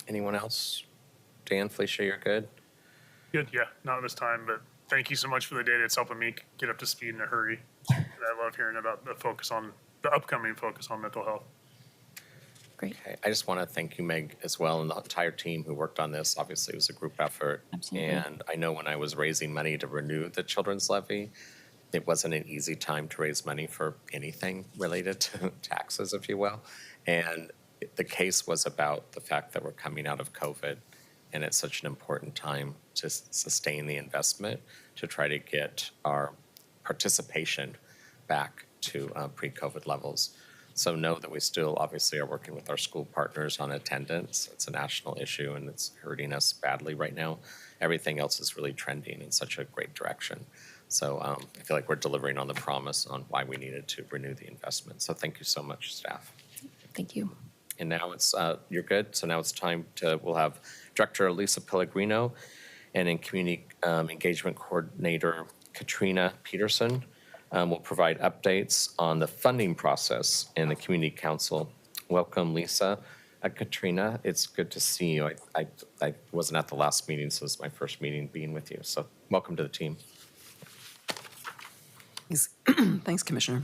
Anyone else? Dan, Felicia, you're good? Good, yeah, not this time, but thank you so much for the data. It's helping me get up to speed in a hurry. And I love hearing about the upcoming focus on mental health. Great. Okay. I just want to thank you, Meg, as well, and the entire team who worked on this. Obviously, it was a group effort. Absolutely. And I know when I was raising money to renew the children's levy, it wasn't an easy time to raise money for anything related to taxes, if you will. And the case was about the fact that we're coming out of COVID, and it's such an important time to sustain the investment to try to get our participation back to pre-COVID levels. So know that we still obviously are working with our school partners on attendance. It's a national issue and it's hurting us badly right now. Everything else is really trending in such a great direction. So I feel like we're delivering on the promise on why we needed to renew the investment. So thank you so much, staff. Thank you. And now it's, you're good. So now it's time to, we'll have Director Lisa Pellegrino and in Community Engagement Coordinator Katrina Peterson will provide updates on the funding process in the Community Council. Welcome, Lisa. Katrina, it's good to see you. I wasn't at the last meeting, so this is my first meeting being with you. So welcome to the team. Thanks, Commissioner.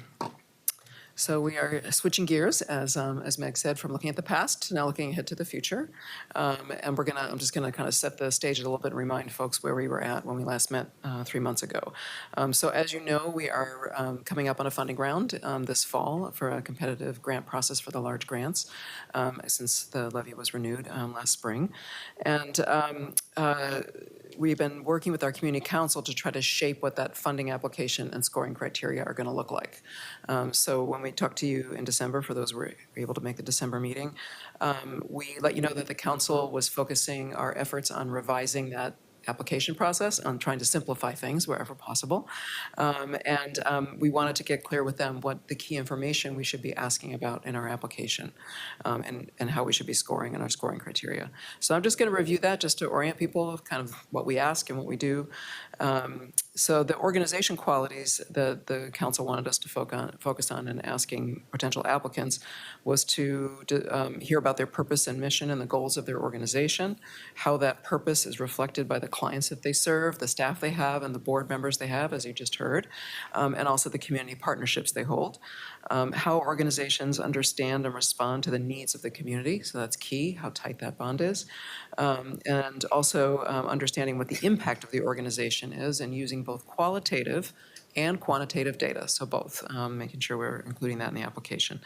So we are switching gears, as Meg said, from looking at the past to now looking ahead to the future. And I'm just gonna kind of set the stage a little bit and remind folks where we were at when we last met 3 months ago. So as you know, we are coming up on a funding round this fall for a competitive grant process for the large grants, since the levy was renewed last spring. And we've been working with our community council to try to shape what that funding application and scoring criteria are going to look like. So when we talked to you in December, for those who were able to make the December meeting, we let you know that the council was focusing our efforts on revising that application process, on trying to simplify things wherever possible. We wanted to get clear with them what the key information we should be asking about in our application, and how we should be scoring in our scoring criteria. So I'm just going to review that just to orient people of kind of what we ask and what we do. So the organization qualities that the council wanted us to focus on in asking potential applicants was to hear about their purpose and mission and the goals of their organization, how that purpose is reflected by the clients that they serve, the staff they have, and the board members they have, as you just heard, and also the community partnerships they hold, how organizations understand and respond to the needs of the community, so that's key, how tight that bond is, and also understanding what the impact of the organization is and using both qualitative and quantitative data, so both, making sure we're including that in the application.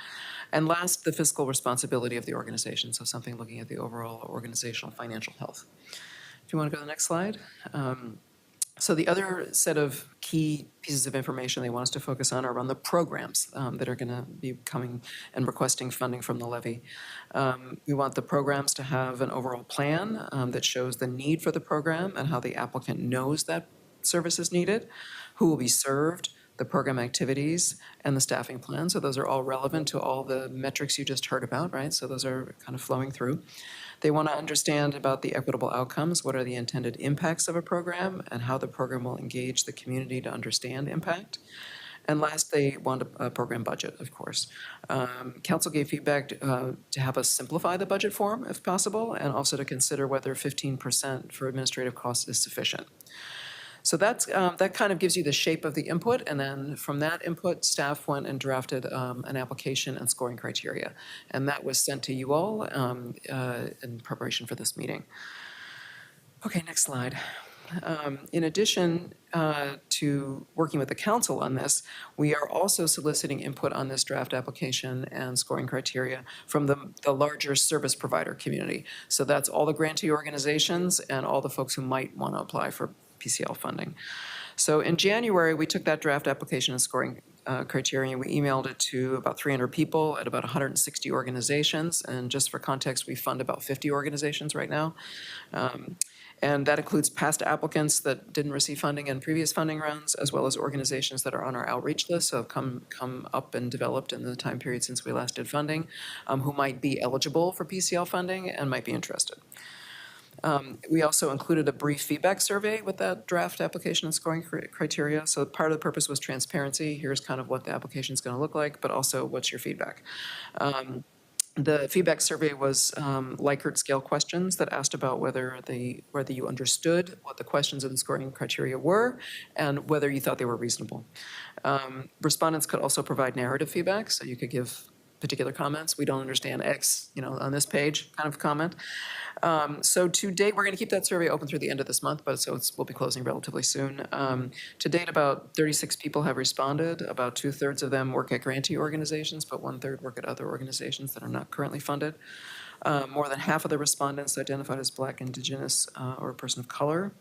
And last, the fiscal responsibility of the organization, so something looking at the overall organizational financial health. If you want to go to the next slide. So the other set of key pieces of information they want us to focus on are around the programs that are going to be coming and requesting funding from the levy. We want the programs to have an overall plan that shows the need for the program and how the applicant knows that service is needed, who will be served, the program activities, and the staffing plan. So those are all relevant to all the metrics you just heard about, right? So those are kind of flowing through. They want to understand about the equitable outcomes, what are the intended impacts of a program, and how the program will engage the community to understand impact. And last, they want a program budget, of course. Council gave feedback to have us simplify the budget form if possible, and also to consider whether 15% for administrative costs is sufficient. So that kind of gives you the shape of the input, and then from that input, staff went and drafted an application and scoring criteria. And that was sent to you all in preparation for this meeting. Okay, next slide. In addition to working with the council on this, we are also soliciting input on this draft application and scoring criteria from the larger service provider community. So that's all the grantee organizations and all the folks who might want to apply for PCL funding. So in January, we took that draft application and scoring criteria, and we emailed it to about 300 people at about 160 organizations. And just for context, we fund about 50 organizations right now. And that includes past applicants that didn't receive funding in previous funding rounds, as well as organizations that are on our outreach list, so have come up and developed in the time period since we last did funding, who might be eligible for PCL funding and might be interested. We also included a brief feedback survey with that draft application and scoring criteria. So part of the purpose was transparency. Here's kind of what the application is going to look like, but also what's your feedback. The feedback survey was Likert scale questions that asked about whether you understood what the questions in the scoring criteria were and whether you thought they were reasonable. Respondents could also provide narrative feedback, so you could give particular comments. We don't understand X, on this page kind of comment. So to date, we're going to keep that survey open through the end of this month, but we'll be closing relatively soon. To date, about 36 people have responded. About 2/3 of them work at grantee organizations, but 1/3 work at other organizations that are not currently funded. More than half of the respondents identified as Black, Indigenous, or a person of color.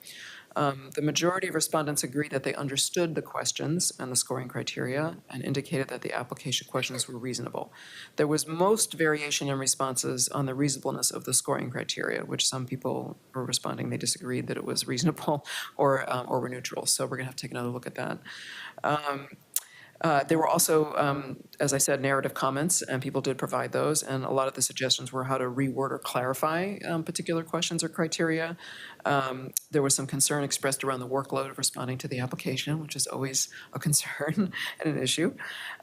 The majority of respondents agreed that they understood the questions and the scoring criteria and indicated that the application questions were reasonable. There was most variation in responses on the reasonableness of the scoring criteria, which some people were responding, they disagreed that it was reasonable or were neutral. So we're going to have to take another look at that. There were also, as I said, narrative comments, and people did provide those, and a lot of the suggestions were how to reword or clarify particular questions or criteria. There was some concern expressed around the workload of responding to the application, which is always a concern and an issue.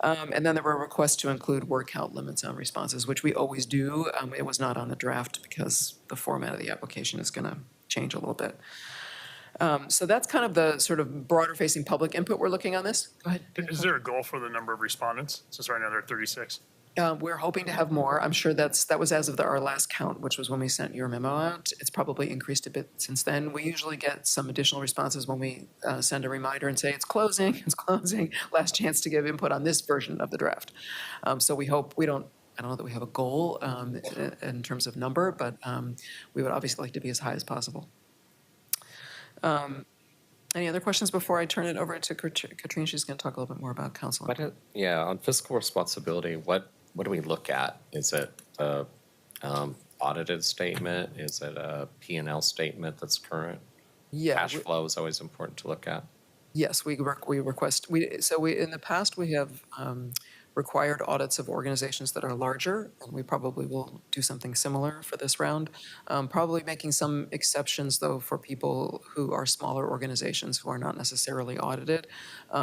And then there were requests to include word count limits on responses, which we always do. It was not on the draft because the format of the application is going to change a little bit. So that's kind of the sort of broader facing public input we're looking on this. Go ahead. Is there a goal for the number of respondents? Since right now there are 36. We're hoping to have more. I'm sure that was as of our last count, which was when we sent your memo out. It's probably increased a bit since then. We usually get some additional responses when we send a reminder and say, it's closing, last chance to give input on this version of the draft. So we hope, I don't know that we have a goal in terms of number, but we would obviously like to be as high as possible. Any other questions before I turn it over to Katrina? She's going to talk a little bit more about council. On fiscal responsibility, what do we look at? Is it a audited statement? Is it a P&L statement that's current? Yeah. Cash flow is always important to look at. Yes, we request, in the past, we have required audits of organizations that are larger, and we probably will do something similar for this round. Probably making some exceptions, though, for people who are smaller organizations who are not necessarily audited,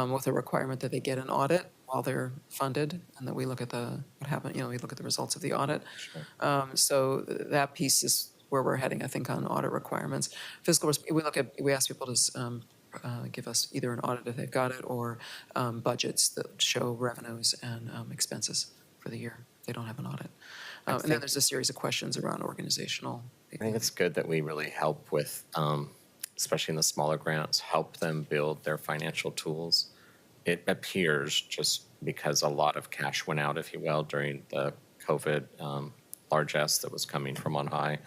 with a requirement that they get an audit while they're funded, and that we look at what happened, we look at the results of the audit. Sure. So that piece is where we're heading, I think, on audit requirements. We ask people to give us either an audit if they've got it, or budgets that show revenues and expenses for the year if they don't have an audit. And then there's a series of questions around organizational. I think it's good that we really help with, especially in the smaller grants, help them build their financial tools. It appears, just because a lot of cash went out, if you will, during the COVID largesse that was coming from on high,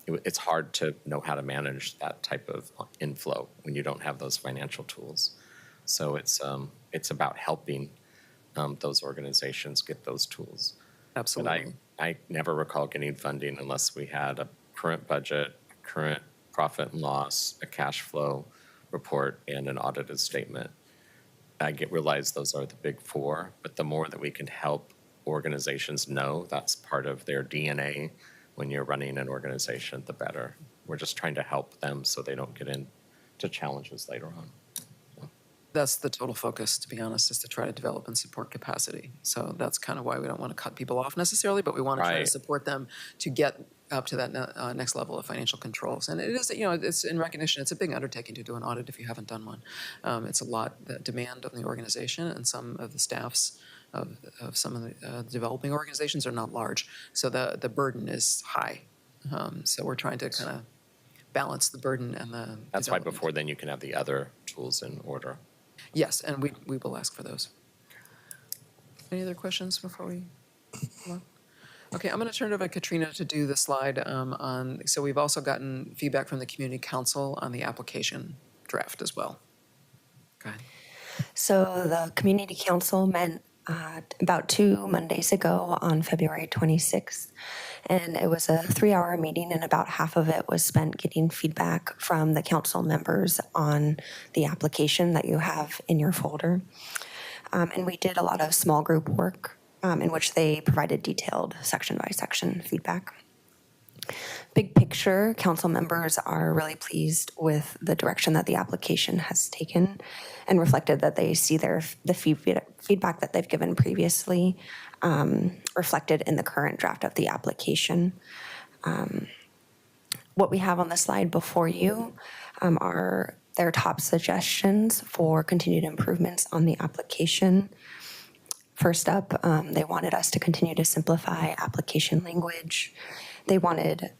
it's hard to know how to manage that type of inflow when you don't have those financial tools. So it's about helping those organizations get those tools. Absolutely. But I never recall getting funding unless we had a current budget, a current profit and loss, a cash flow report, and an audited statement. I realize those are the big four, but the more that we can help organizations know that's part of their DNA when you're running an organization, the better. We're just trying to help them so they don't get into challenges later on. That's the total focus, to be honest, is to try to develop and support capacity. So that's kind of why we don't want to cut people off necessarily, but we want to try to support them to get up to that next level of financial controls. And it is, it's in recognition, it's a big undertaking to do an audit if you haven't done one. It's a lot that demand on the organization, and some of the staffs of some of the developing organizations are not large. So the burden is high. So we're trying to kind of balance the burden and the That's why before then you can have the other tools in order. Yes, and we will ask for those. Any other questions before we move on? Okay, I'm going to turn it over to Katrina to do the slide so we've also gotten feedback from the Community Council on the application draft as well. Go ahead. So the Community Council met about 2 Mondays ago on February 26th, and it was a 3-hour meeting, and about half of it was spent getting feedback from the council members on the application that you have in your folder. And we did a lot of small group work in which they provided detailed section-by-section feedback. Big picture, council members are really pleased with the direction that the application has taken, and reflected that they see the feedback that they've given previously reflected in the current draft of the application. What we have on the slide before you are their top suggestions for continued improvements on the application. First up, they wanted us to continue to simplify application language. They wanted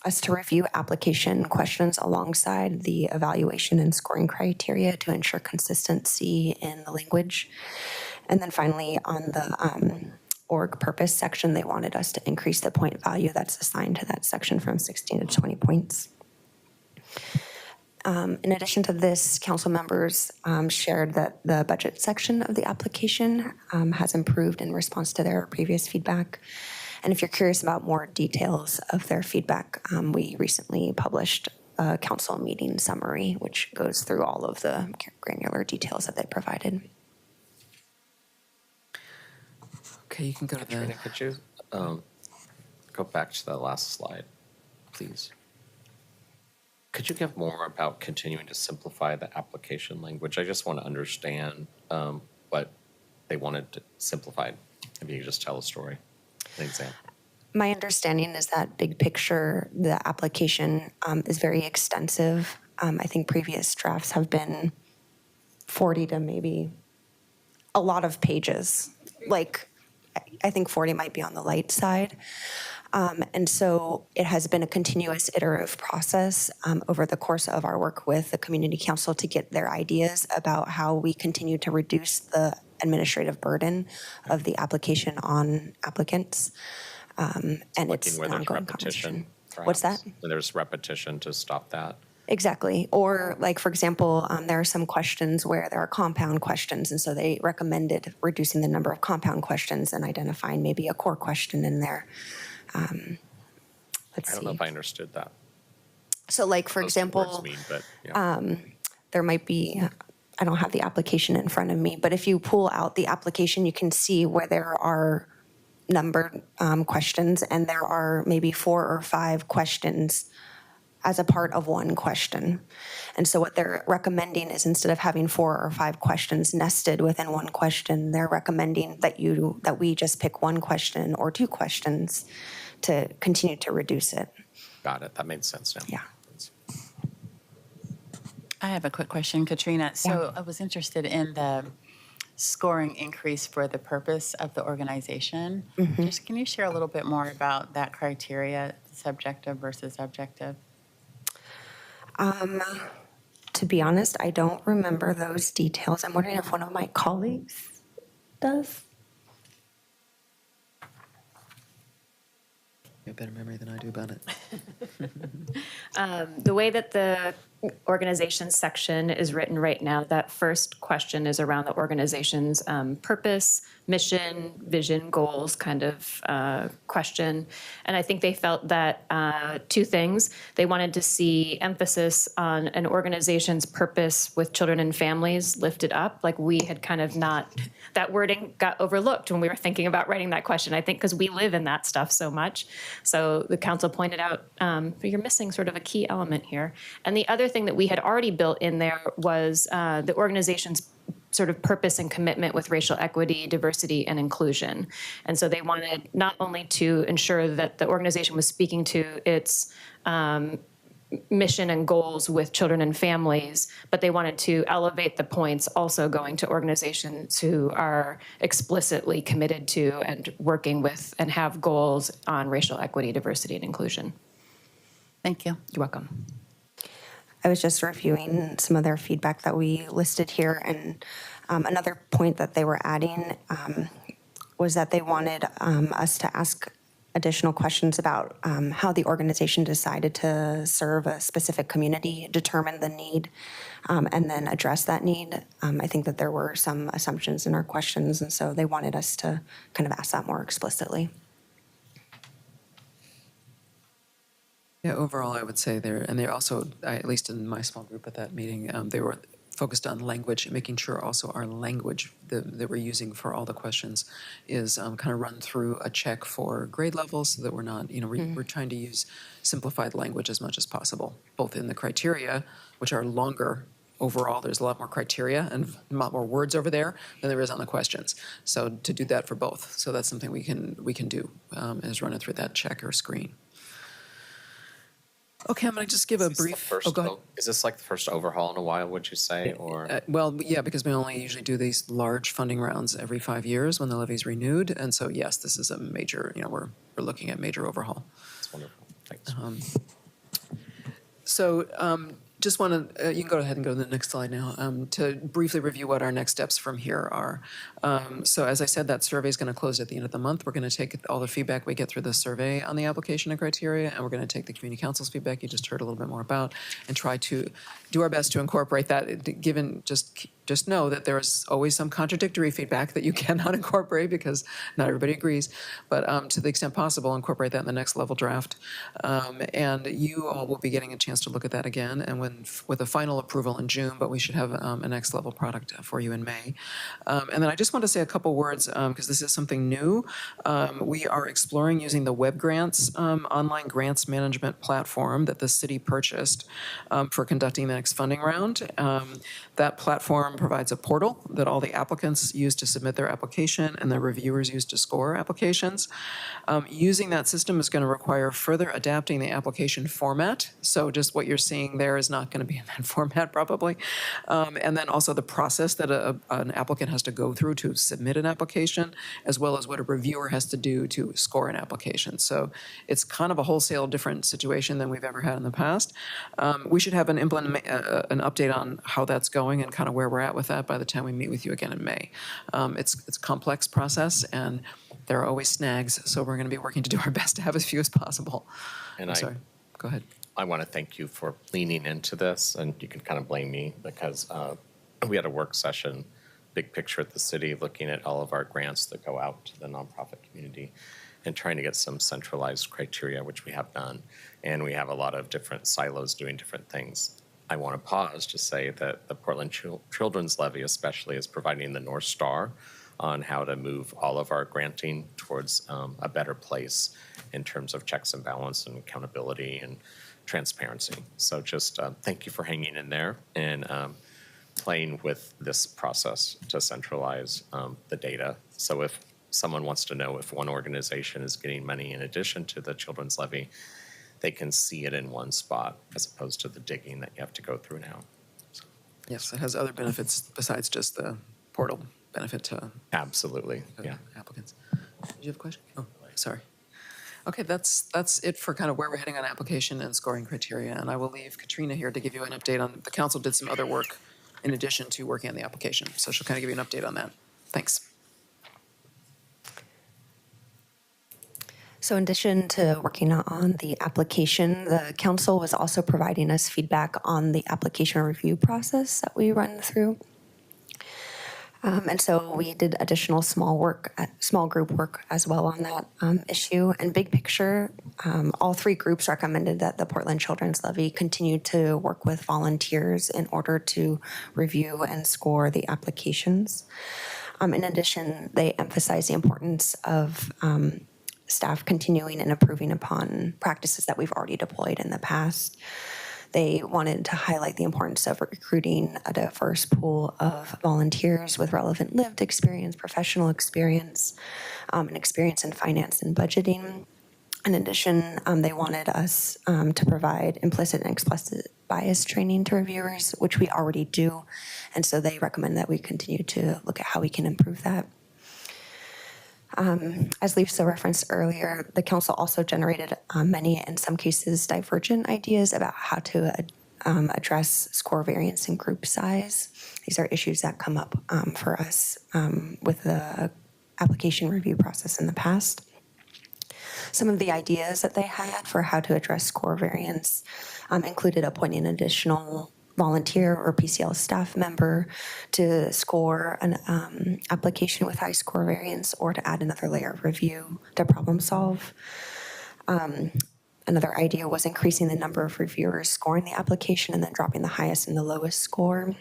us to review application questions alongside the evaluation and scoring criteria to ensure consistency in the language. And then finally, on the org purpose section, they wanted us to increase the point value that's assigned to that section from 16 to 20 points. In addition to this, council members shared that the budget section of the application has improved in response to their previous feedback. And if you're curious about more details of their feedback, we recently published a council meeting summary, which goes through all of the granular details that they provided. Okay, you can go to the, Katrina, could you go back to the last slide, please? Could you give more about continuing to simplify the application language? I just want to understand what they wanted to simplify. If you could just tell a story, an example. My understanding is that big picture, the application is very extensive. I think previous drafts have been 40 to maybe a lot of pages. Like, I think 40 might be on the light side. And so it has been a continuous iterative process over the course of our work with the community council to get their ideas about how we continue to reduce the administrative burden of the application on applicants. And it's Looking an where there's ongoing repetition. conversation. What's that? When there's repetition, to stop that. Exactly. Or like, for example, there are some questions where there are compound questions. And so they recommended reducing the number of compound questions and identifying maybe a core question in there. Let's I don't see. know if I understood that. So like, for Those two words example, mean, but, yeah. there might be, I don't have the application in front of me, but if you pull out the application, you can see where there are numbered questions, and there are maybe 4 or 5 questions as a part of one question. And so what they're recommending is, instead of having 4 or 5 questions nested within one question, they're recommending that we just pick one question or 2 questions to continue to reduce it. Got it. That makes sense now. Yeah. I have a quick question, Katrina. So I was interested in the scoring increase for the purpose of the organization. Just can you share a little bit more about that criteria, subjective versus objective? To be honest, I don't remember those details. I'm wondering if one of my colleagues does. you have better memory than I do about it. The way that the organization section is written right now, that first question is around the organization's purpose, mission, vision, goals kind of question. And I think they felt that 2 things. They wanted to see emphasis on an organization's purpose with children and families lifted up. Like, we had kind of not, that wording got overlooked when we were thinking about writing that question, I think, because we live in that stuff so much. So the council pointed out, you're missing sort of a key element here. And the other thing that we had already built in there was the organization's sort of purpose and commitment with racial equity, diversity, and inclusion. And so they wanted not only to ensure that the organization was speaking to its mission and goals with children and families, but they wanted to elevate the points also going to organizations who are explicitly committed to and working with and have goals on racial equity, diversity, and inclusion. Thank you. You're welcome. I was just reviewing some of their feedback that we listed here, and another point that they were adding was that they wanted us to ask additional questions about how the organization decided to serve a specific community, determine the need, and then address that need. I think that there were some assumptions in our questions, and so they wanted us to kind of ask that more explicitly. Yeah, overall, I would say they're also, at least in my small group at that meeting, they were focused on language, making sure also our language that we're using for all the questions is kind of run through a check for grade levels, so that we're not, we're trying to use simplified language as much as possible, both in the criteria, which are longer overall. There's a lot more criteria and a lot more words over there than there is on the questions. So to do that for both, so that's something we can do, is run it through that check or screen. Okay, I'm going to just give a brief. Go ahead. Is this like the first overhaul in a while, would you say, or? Well, yeah, because we only usually do these large funding rounds every 5 years when the levy's renewed, and so yes, this is a major. We're looking at major overhaul. That's wonderful. Thanks. So Just want to, you can go ahead and go to the next slide now, to briefly review what our next steps from here are. So as I said, that survey is going to close at the end of the month. We're going to take all the feedback we get through the survey on the application and criteria, and we're going to take the community council's feedback you just heard a little bit more about, and try to do our best to incorporate that, given just know that there is always some contradictory feedback that you cannot incorporate because not everybody agrees. But to the extent possible, incorporate that in the next level draft. And you all will be getting a chance to look at that again, and with a final approval in June, but we should have a next level product for you in May. And then I just want to say a couple words, because this is something new. We are exploring using the Web Grants online grants management platform that the city purchased for conducting the next funding round. That platform provides a portal that all the applicants use to submit their application and the reviewers use to score applications. Using that system is going to require further adapting the application format. So just what you're seeing there is not going to be in that format probably. And then also the process that an applicant has to go through to submit an application, as well as what a reviewer has to do to score an application. So it's kind of a wholesale different situation than we've ever had in the past. We should have an update on how that's going and kind of where we're at with that by the time we meet with you again in May. It's a complex process, and there are always snags, so we're going to be working to do our best to have as few as possible. And Sorry, go ahead. I want to thank you for leaning into this, and you can kind of blame me because we had a work session, big picture at the city, looking at all of our grants that go out to the nonprofit community and trying to get some centralized criteria, which we have done. And we have a lot of different silos doing different things. I want to pause to say that the Portland Children's Levy especially is providing the North Star on how to move all of our granting towards a better place in terms of checks and balance and accountability and transparency. So just thank you for hanging in there and playing with this process to centralize the data. So if someone wants to know if one organization is getting money in addition to the Children's Levy, they can see it in one spot as opposed to the digging that you have to go through now. So. Yes, it has other benefits besides just the portal benefit to Absolutely, yeah. applicants. Did you have a question? Oh, sorry. Okay, that's it for kind of where we're heading on application and scoring criteria. And I will leave Katrina here to give you an update on, the council did some other work in addition to working on the application. So she'll kind of give you an update on that. Thanks. So in addition to working on the application, the council was also providing us feedback on the application review process that we run through. And so we did additional small group work as well on that issue. And big picture, all three groups recommended that the Portland Children's Levy continue to work with volunteers in order to review and score the applications. In addition, they emphasize the importance of staff continuing and improving upon practices that we've already deployed in the past. They wanted to highlight the importance of recruiting a diverse pool of volunteers with relevant lived experience, professional experience, and experience in finance and budgeting. In addition, they wanted us to provide implicit and explicit bias training to reviewers, which we already do. And so they recommend that we continue to look at how we can improve that. As Lisa referenced earlier, the council also generated many, in some cases, divergent ideas about how to address score variance and group size. These are issues that come up for us with the application review process in the past. Some of the ideas that they had for how to address score variance included appointing an additional volunteer or PCL staff member to score an application with high score variance, or to add another layer of review to problem solve. Another idea was increasing the number of reviewers scoring the application and then dropping the highest and the lowest score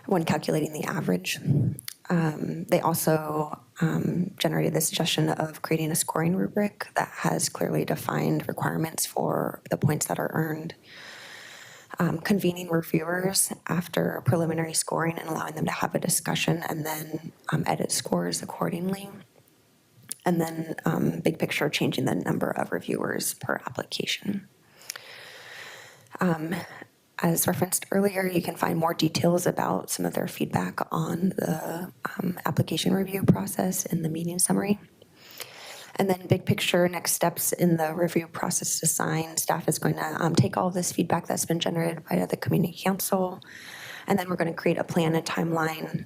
when calculating the average. They also generated the suggestion of creating a scoring rubric that has clearly defined requirements for the points that are earned. Convening reviewers after preliminary scoring and allowing them to have a discussion and then edit scores accordingly. And then big picture, changing the number of reviewers per application. As referenced earlier, you can find more details about some of their feedback on the application review process in the meeting summary. And then big picture, next steps in the review process design, staff is going to take all of this feedback that's been generated by the community council, and then we're going to create a plan and timeline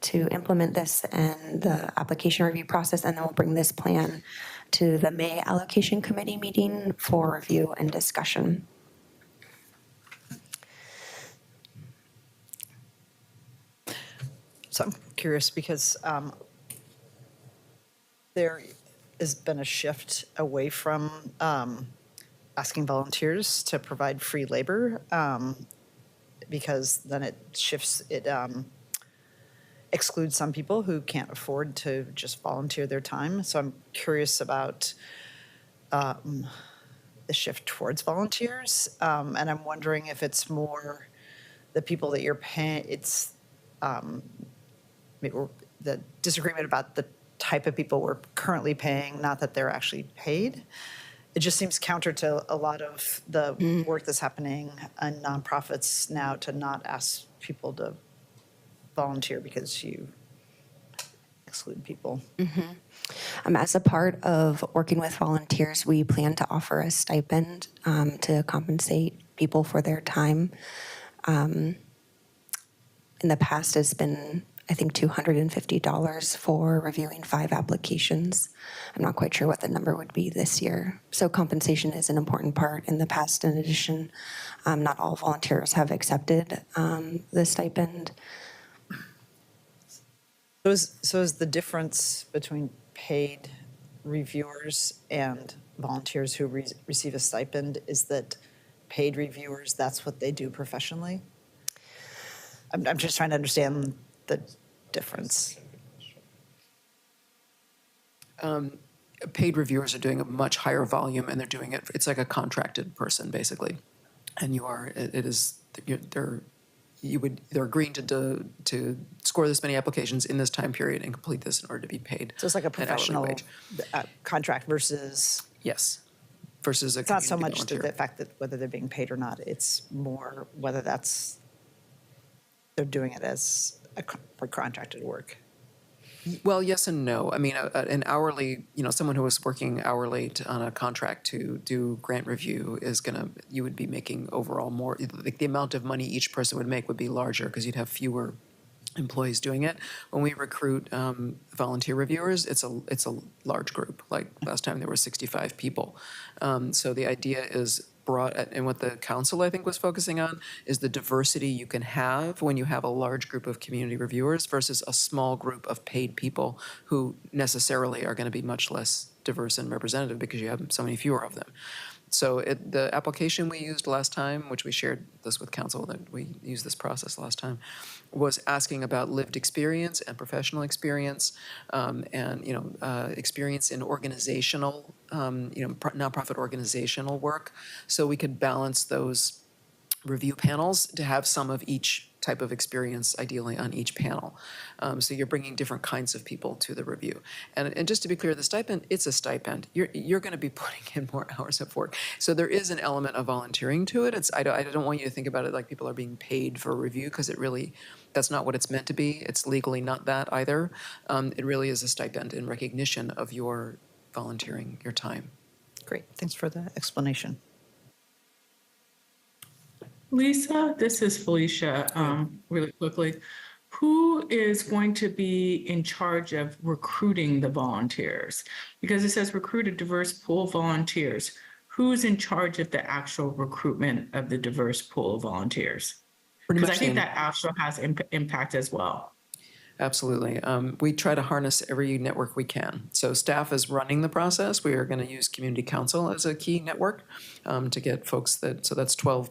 to implement this and the application review process, and then we'll bring this plan to the May allocation committee meeting for review and discussion. So I'm curious because there has been a shift away from asking volunteers to provide free labor because then it shifts, it excludes some people who can't afford to just volunteer their time. So I'm curious about the shift towards volunteers. And I'm wondering if it's more the people that you're paying, it's maybe the disagreement about the type of people we're currently paying, not that they're actually paid. It just seems counter to a lot of the work that's happening in nonprofits now to not ask people to volunteer because you exclude people. As a part of working with volunteers, we plan to offer a stipend to compensate people for their time. In the past, it's been, I think, $250 for reviewing 5 applications. I'm not quite sure what the number would be this year. So compensation is an important part. In the past, in addition, not all volunteers have accepted the stipend. So is the difference between paid reviewers and volunteers who receive a stipend is that paid reviewers, that's what they do professionally? I'm just trying to understand the difference. Paid reviewers are doing a much higher volume, and they're doing it, it's like a contracted person, basically. And they're agreeing to score this many applications in this time period and complete this in order to be paid. So it's like a an hourly professional wage. contract versus, Yes, versus a it's not so community much volunteer. the fact that whether they're being paid or not, it's more whether they're doing it as for contracted work. Well, yes and no. I mean, an hourly, someone who was working hourly on a contract to do grant review you would be making overall more, like the amount of money each person would make would be larger because you'd have fewer employees doing it. When we recruit volunteer reviewers, it's a large group. Like last time there were 65 people. So the idea is broad, and what the council I think was focusing on is the diversity you can have when you have a large group of community reviewers versus a small group of paid people who necessarily are going to be much less diverse and representative because you have so many fewer of them. So the application we used last time, which we shared this with council, that we used this process last time, was asking about lived experience and professional experience, and experience in organizational, nonprofit organizational work. So we could balance those review panels to have some of each type of experience, ideally on each panel. So you're bringing different kinds of people to the review. And just to be clear, the stipend, it's a stipend. You're going to be putting in more hours of work. So there is an element of volunteering to it. I don't want you to think about it like people are being paid for a review, because that's not what it's meant to be. It's legally not that either. It really is a stipend in recognition of your volunteering, your time. Great, thanks for the explanation. Lisa, this is Felicia, really quickly. Who is going to be in charge of recruiting the volunteers? Because it says recruit a diverse pool of volunteers. Who's in charge of the actual recruitment of the diverse pool of volunteers? Because I think that also has impact as well. Absolutely. We try to harness every network we can. So staff is running the process. We are going to use community council as a key network to get folks so that's 12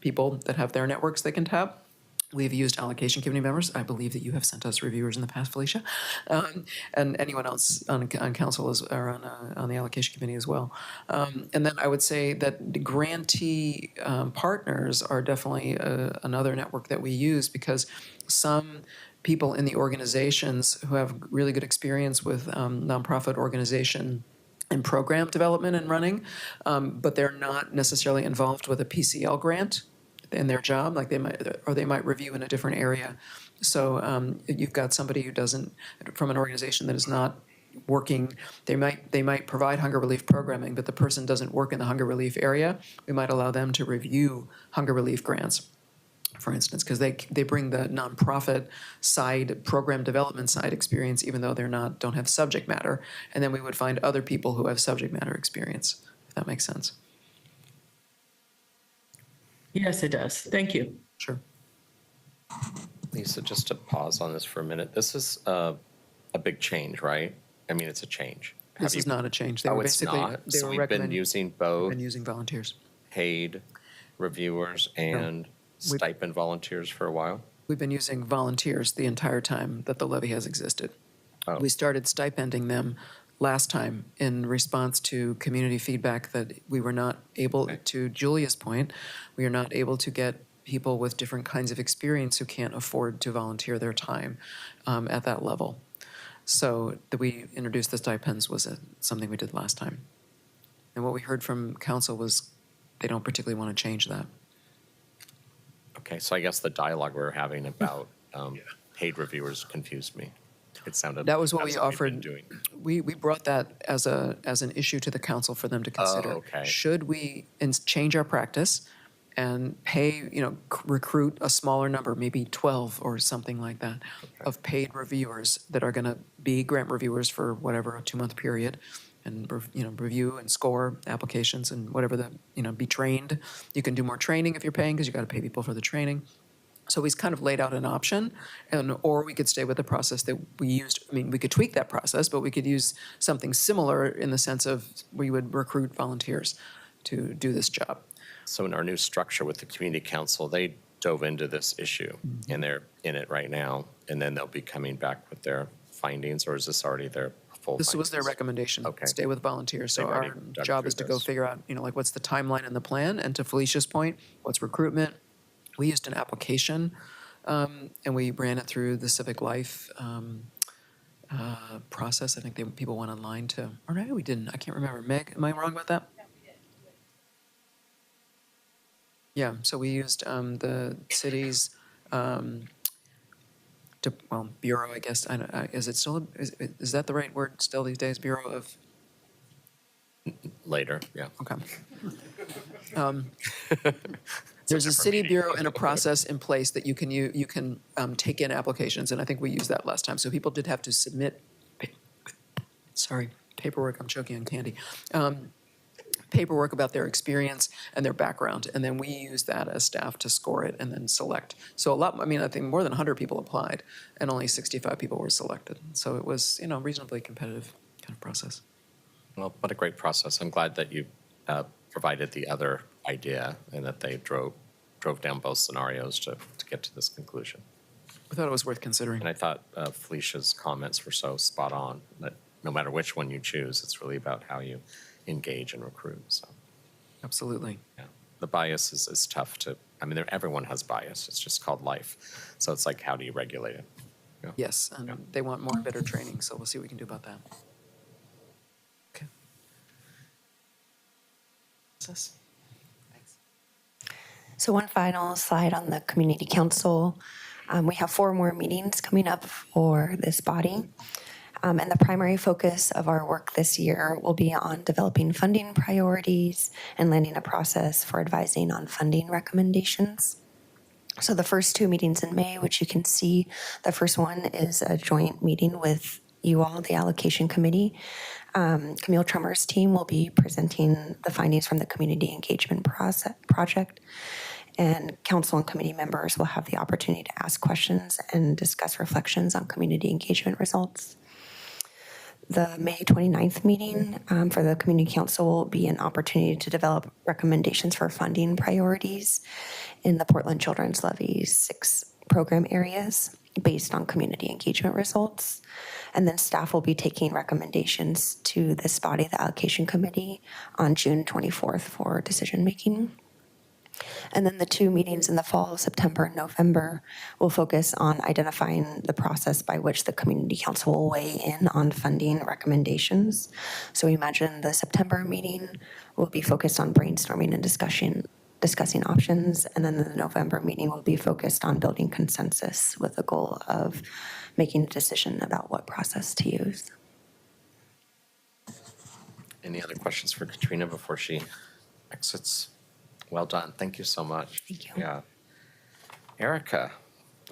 people that have their networks they can tap. We've used allocation committee members. I believe that you have sent us reviewers in the past, Felicia, and anyone else on council or on the allocation committee as well. And then I would say that the Grante Partners are definitely another network that we use, because some people in the organizations who have really good experience with nonprofit organization and program development and running, but they're not necessarily involved with a PCL grant in their job, like they might review in a different area. So you've got somebody who doesn't, from an organization that is not working, they might provide hunger relief programming, but the person doesn't work in the hunger relief area, we might allow them to review hunger relief grants, for instance, because they bring the nonprofit side, program development side experience, even though don't have subject matter. And then we would find other people who have subject matter experience, if that makes sense. Yes, it does. Thank you. Sure. Lisa, just to pause on this for a minute, this is a big change, right? I mean, it's a change. This is not a change. They Oh, were it's basically, not? they So were we've been recommending, using we've both been using volunteers. paid reviewers and stipend volunteers for a while? We've been using volunteers the entire time that the levy has existed. Oh. We started stipending them last time in response to community feedback that we were not able, to Julia's point, we are not able to get people with different kinds of experience who can't afford to volunteer their time at that level. So that we introduced the stipends was something we did last time. And what we heard from council was they don't particularly want to change that. Okay, so I guess the dialogue we were having about paid reviewers confused me. It sounded. That was what we that's we've been offered. doing. We brought that as an issue to the council for them to consider. Okay. Should we change our practice and pay, recruit a smaller number, maybe 12 or something like that, of paid reviewers that are going to be grant reviewers for whatever, a 2-month period, and, review and score applications and whatever be trained. You can do more training if you're paying because you got to pay people for the training. So he's kind of laid out an option, or we could stay with the process that we used. I mean, we could tweak that process, but we could use something similar in the sense of we would recruit volunteers to do this job. So in our new structure with the community council, they dove into this issue and they're in it right now. And then they'll be coming back with their findings, or is this already their full This was their findings? recommendation. Okay. Stay with volunteers. So They've already our dug job through is to go this. figure out, what's the timeline and the plan, and to Felicia's point, what's recruitment. We used an application, and we ran it through the Civic Life process. I think people went online to, or maybe we didn't. I can't remember. Meg, am I wrong about that? Yeah, so we used the city's bureau, I guess. Is it still, is that the right word still these days? Bureau of, Later, yeah. okay. There's a city bureau and a process in place that you can take in applications, and I think we used that last time. So people did have to submit, paperwork, I'm choking on candy. Paperwork about their experience and their background, and then we use that as staff to score it and then select. So I think more than 100 people applied, and only 65 people were selected. So it was, reasonably competitive kind of process. Well, what a great process. I'm glad that you provided the other idea and that they drove down both scenarios to get to this conclusion. I thought it was worth considering. And I thought Felicia's comments were so spot on that no matter which one you choose, it's really about how you engage and recruit. So, Absolutely. yeah, the bias is tough to. I mean, everyone has bias. It's just called life. So it's like, how do you regulate it? Yeah. Yes, and they want more and better training, so we'll see what we can do about that. Okay. Thanks. So one final slide on the community council. We have 4 more meetings coming up for this body. And the primary focus of our work this year will be on developing funding priorities and landing a process for advising on funding recommendations. So the first 2 meetings in May, which you can see, the first one is a joint meeting with you all, the Allocation Committee. Camille Trummer's team will be presenting the findings from the Community Engagement Project. And council and committee members will have the opportunity to ask questions and discuss reflections on community engagement results. The May 29th meeting for the Community Council will be an opportunity to develop recommendations for funding priorities in the Portland Children's Levy's 6 program areas based on community engagement results. And then staff will be taking recommendations to this body, the Allocation Committee, on June 24th for decision-making. And then the 2 meetings in the fall, September and November, will focus on identifying the process by which the Community Council will weigh in on funding recommendations. So we imagine the September meeting will be focused on brainstorming and discussing options, and then the November meeting will be focused on building consensus with the goal of making a decision about what process to use. Any other questions for Katrina before she exits? Well done. Thank you so much. Thank you. Yeah. Erica,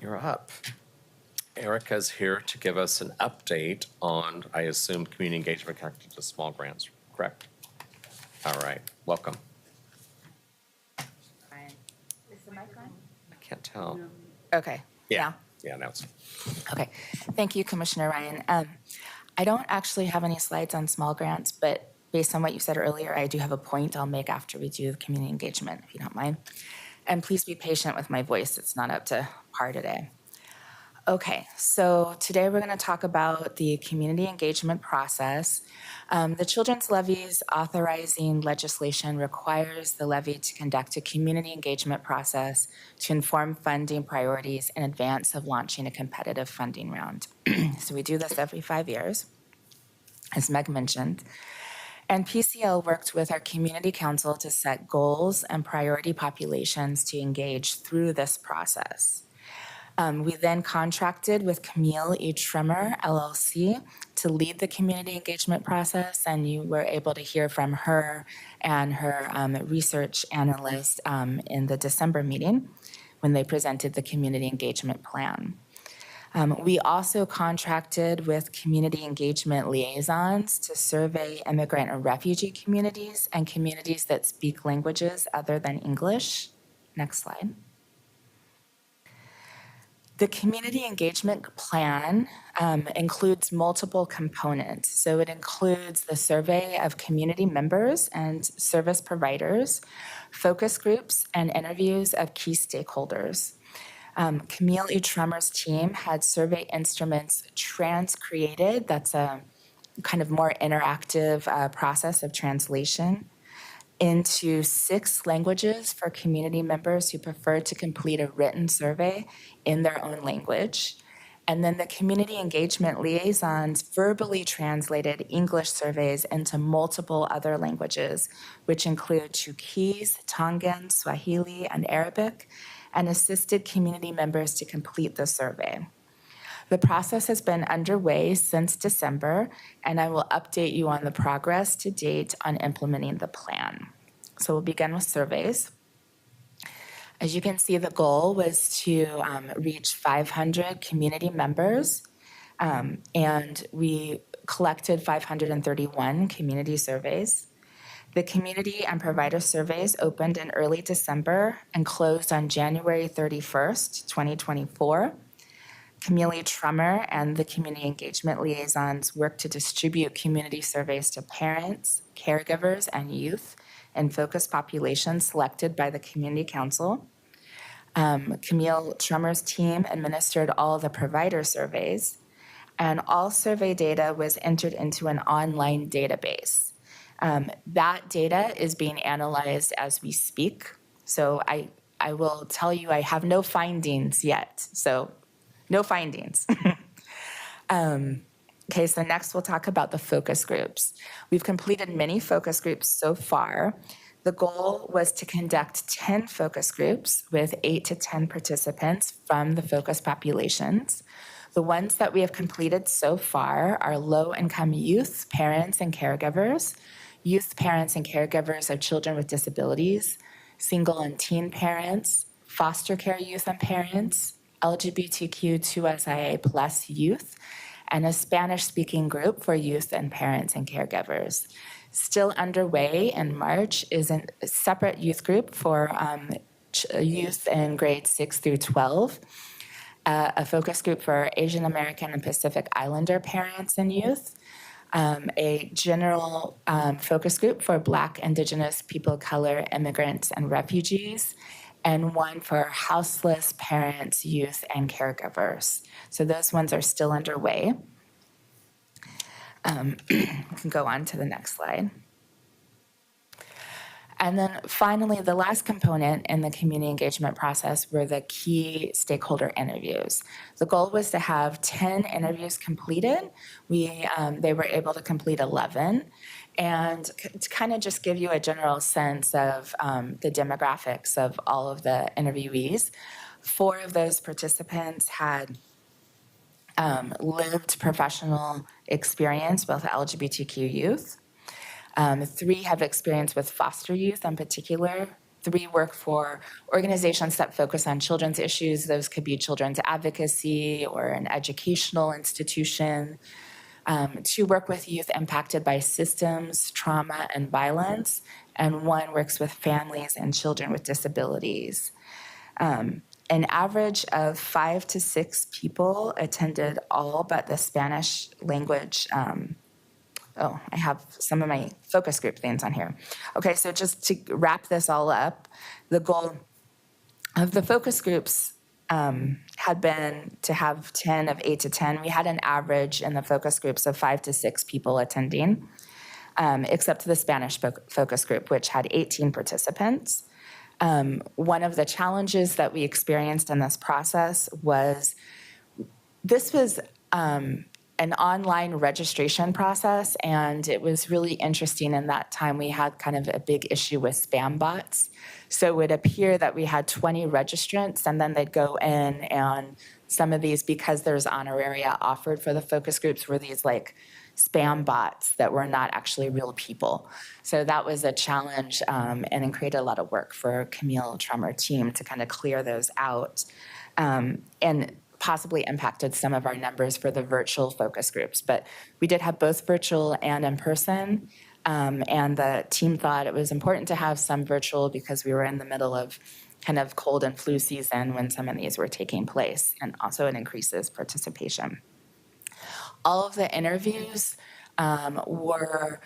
you're up. Erica's here to give us an update on, I assume, community engagement connected to small grants, correct? All right, welcome. Is the mic on? I can't tell. Okay. Yeah, now it's. Okay. Thank you, Commissioner Ryan. I don't actually have any slides on small grants, but based on what you said earlier, I do have a point I'll make after we do the community engagement, if you don't mind. And please be patient with my voice. It's not up to par today. Okay, so today we're going to talk about the community engagement process. The Children's Levy's authorizing legislation requires the levy to conduct a community engagement process to inform funding priorities in advance of launching a competitive funding round. So we do this every 5 years, as Meg mentioned. And PCL worked with our community council to set goals and priority populations to engage through this process. We then contracted with Camille E. Trimmer, LLC, to lead the community engagement process, and you were able to hear from her and her research analyst in the December meeting when they presented the community engagement plan. We also contracted with community engagement liaisons to survey immigrant and refugee communities and communities that speak languages other than English. Next slide. The community engagement plan includes multiple components. So it includes the survey of community members and service providers, focus groups, and interviews of key stakeholders. Camille E. Tremor's team had survey instruments trans-created. That's a kind of more interactive process of translation into 6 languages for community members who prefer to complete a written survey in their own language. And then the community engagement liaisons verbally translated English surveys into multiple other languages, which include Chuukese, Tongan, Swahili, and Arabic, and assisted community members to complete the survey. The process has been underway since December, and I will update you on the progress to date on implementing the plan. So we'll begin with surveys. As you can see, the goal was to reach 500 community members, and we collected 531 community surveys. The community and provider surveys opened in early December and closed on January 31st, 2024. Camille Tremor and the community engagement liaisons worked to distribute community surveys to parents, caregivers, and youth in focus populations selected by the community council. Camille Tremor's team administered all the provider surveys, and all survey data was entered into an online database. That data is being analyzed as we speak. So I will tell you I have no findings yet. So no findings. Okay, so next we'll talk about the focus groups. We've completed many focus groups so far. The goal was to conduct 10 focus groups with 8 to 10 participants from the focus populations. The ones that we have completed so far are low-income youth, parents, and caregivers, youth parents and caregivers of children with disabilities, single and teen parents, foster care youth and parents, LGBTQ2SIA plus youth, and a Spanish-speaking group for youth and parents and caregivers. Still underway in March is a separate youth group for youth in grades 6 through 12, a focus group for Asian American and Pacific Islander parents and youth, a general focus group for Black, Indigenous, people of color, immigrants, and refugees, and one for houseless parents, youth, and caregivers. So those ones are still underway. We can go on to the next slide. And then finally, the last component in the community engagement process were the key stakeholder interviews. The goal was to have 10 interviews completed. They were able to complete 11. And to kind of just give you a general sense of the demographics of all of the interviewees, 4 of those participants had lived professional experience with LGBTQ youth. 3 have experience with foster youth in particular. 3 work for organizations that focus on children's issues. Those could be children's advocacy or an educational institution. 2 work with youth impacted by systems, trauma, and violence. And 1 works with families and children with disabilities. An average of 5 to 6 people attended all but the Spanish language. I have some of my focus group things on here. Okay, so just to wrap this all up, the goal of the focus groups had been to have 10 of 8 to 10. We had an average in the focus groups of 5 to 6 people attending, except the Spanish focus group, which had 18 participants. One of the challenges that we experienced in this process was an online registration process, and it was really interesting. In that time, we had kind of a big issue with spam bots. So it would appear that we had 20 registrants, and then they'd go in, and some of these, because there's honoraria offered for the focus groups, were these like spam bots that were not actually real people. So that was a challenge, and it created a lot of work for Camille Trummer team to kind of clear those out. And possibly impacted some of our numbers for the virtual focus groups. But we did have both virtual and in person. And the team thought it was important to have some virtual because we were in the middle of kind of cold and flu season when some of these were taking place. And also it increases participation. All of the interviews were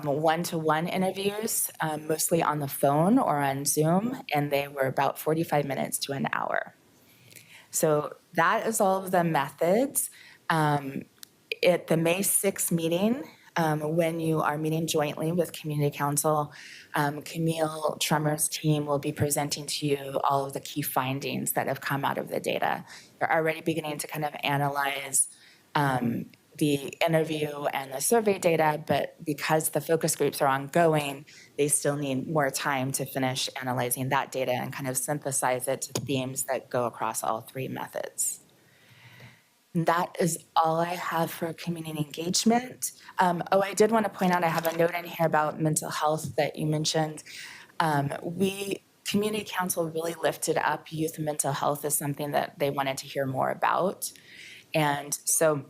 one-to-one interviews, mostly on the phone or on Zoom, and they were about 45 minutes to an hour. So that is all of the methods. At the May 6th meeting, when you are meeting jointly with Community Council, Camille Trummer's team will be presenting to you all of the key findings that have come out of the data. They're already beginning to kind of analyze the interview and the survey data, but because the focus groups are ongoing, they still need more time to finish analyzing that data and kind of synthesize it to themes that go across all 3 methods. And that is all I have for community engagement. I did want to point out, I have a note in here about mental health that you mentioned. Community Council really lifted up youth mental health as something that they wanted to hear more about. And so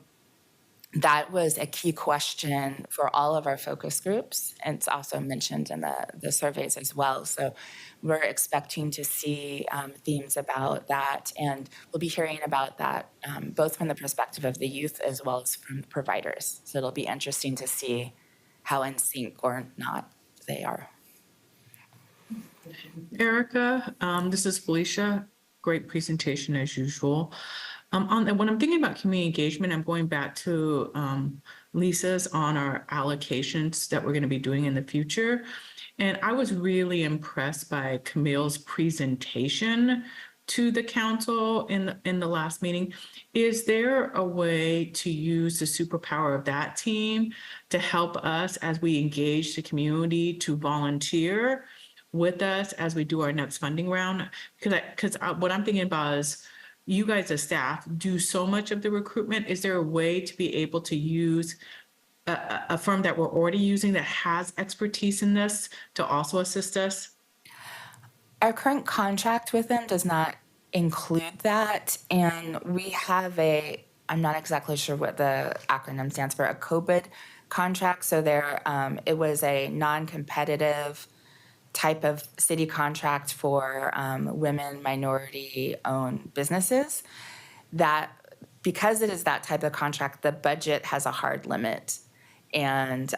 that was a key question for all of our focus groups. And it's also mentioned in the surveys as well. So we're expecting to see themes about that. And we'll be hearing about that both from the perspective of the youth as well as from providers. So it'll be interesting to see how in sync or not they are. Erica, this is Felicia. Great presentation as usual. When I'm thinking about community engagement, I'm going back to Lisa's on our allocations that we're going to be doing in the future. And I was really impressed by Camille's presentation to the council in the last meeting. Is there a way to use the superpower of that team to help us as we engage the community to volunteer with us as we do our next funding round? Because what I'm thinking about is, you guys as staff do so much of the recruitment. Is there a way to be able to use a firm that we're already using that has expertise in this to also assist us? Our current contract with them does not include that. And we have I'm not exactly sure what the acronym stands for, a COVID contract. So it was a non-competitive type of city contract for women, minority-owned businesses. That, because it is that type of contract, the budget has a hard limit. And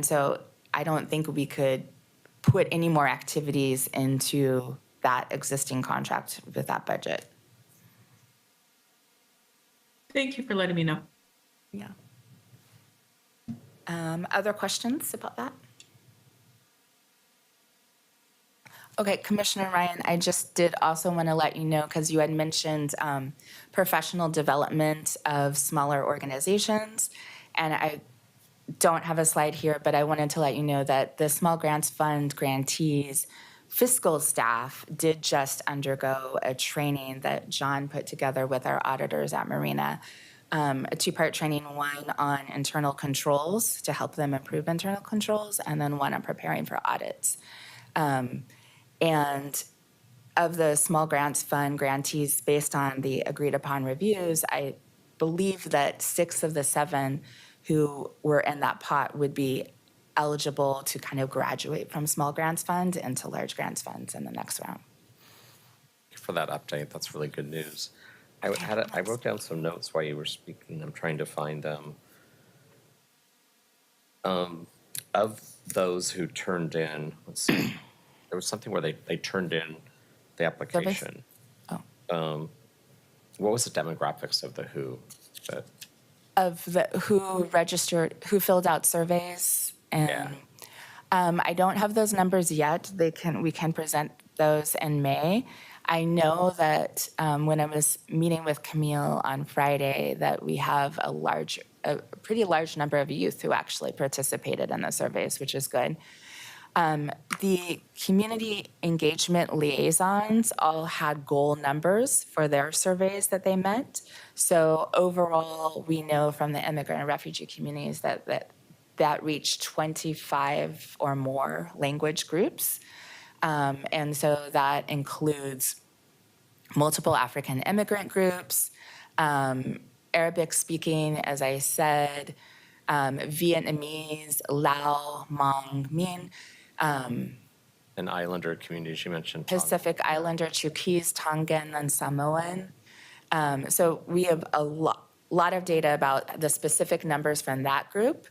so I don't think we could put any more activities into that existing contract with that budget. Thank you for letting me know. Yeah. Other questions about that? Okay, Commissioner Ryan, I just did also want to let you know, because you had mentioned professional development of smaller organizations, and I don't have a slide here, but I wanted to let you know that the Small Grants Fund grantees fiscal staff did just undergo a training that John put together with our auditors at Marina, a two-part training, one on internal controls to help them improve internal controls, and then one on preparing for audits. And of the small grants fund grantees, based on the agreed upon reviews, I believe that 6 of the 7 who were in that pot would be eligible to kind of graduate from small grants fund into large grants funds in the next round. Thank you for that update. That's really good news. I wrote down some notes while you were speaking. I'm trying to find them. Of those who turned in, let's see, there was something where they turned in the application. Oh. What was the demographics of the who? That, Of the who registered, who filled out surveys, and I don't have those numbers yet. We can present those in May. I know that when I was meeting with Camille on Friday, that we have a pretty large number of youth who actually participated in the surveys, which is good. The community engagement liaisons all had goal numbers for their surveys that they met. So overall, we know from the immigrant and refugee communities that reached 25 or more language groups. And so that includes multiple African immigrant groups, Arabic speaking, as I said, Vietnamese, Lao, Hmong, Mien, and Islander communities, you mentioned. Pacific Islander, Chuukese, Tongan, and Samoan. So we have a lot of data about the specific numbers from that group.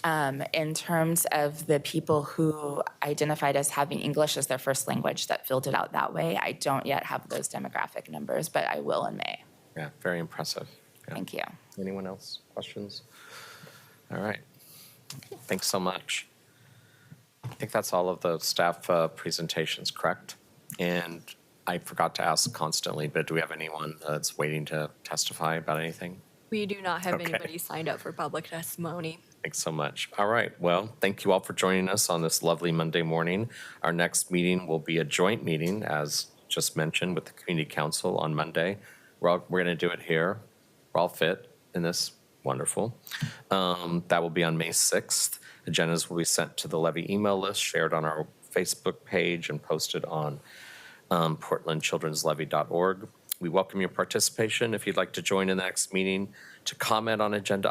In terms of the people who identified as having English as their first language that filled it out that way, I don't yet have those demographic numbers, but I will in May. Yeah, very impressive. Yeah. Thank you. Anyone else? Questions? All right. Thanks so much. I think that's all of the staff presentations, correct? And I forgot to ask constantly, but do we have anyone that's waiting to testify about anything? We do not have Okay. anybody signed up for public testimony. Thanks so much. All right. Well, thank you all for joining us on this lovely Monday morning. Our next meeting will be a joint meeting, as just mentioned, with the Community Council on Monday. We're going to do it here. We're all fit in this. Wonderful. That will be on May 6th. Agendas will be sent to the Levy email list, shared on our Facebook page, and posted on portlandchildrenslevy.org. We welcome your participation. If you'd like to join in the next meeting to comment on agenda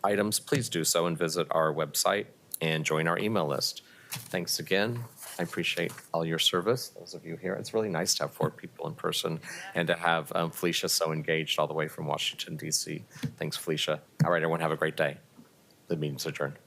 items, please do so and visit our website and join our email list. Thanks again. I appreciate all your service, those of you here. It's really nice to have 4 people in person and to have Felicia so engaged all the way from Washington, D.C. Thanks, Felicia. All right, everyone, have a great day. The meeting's adjourned.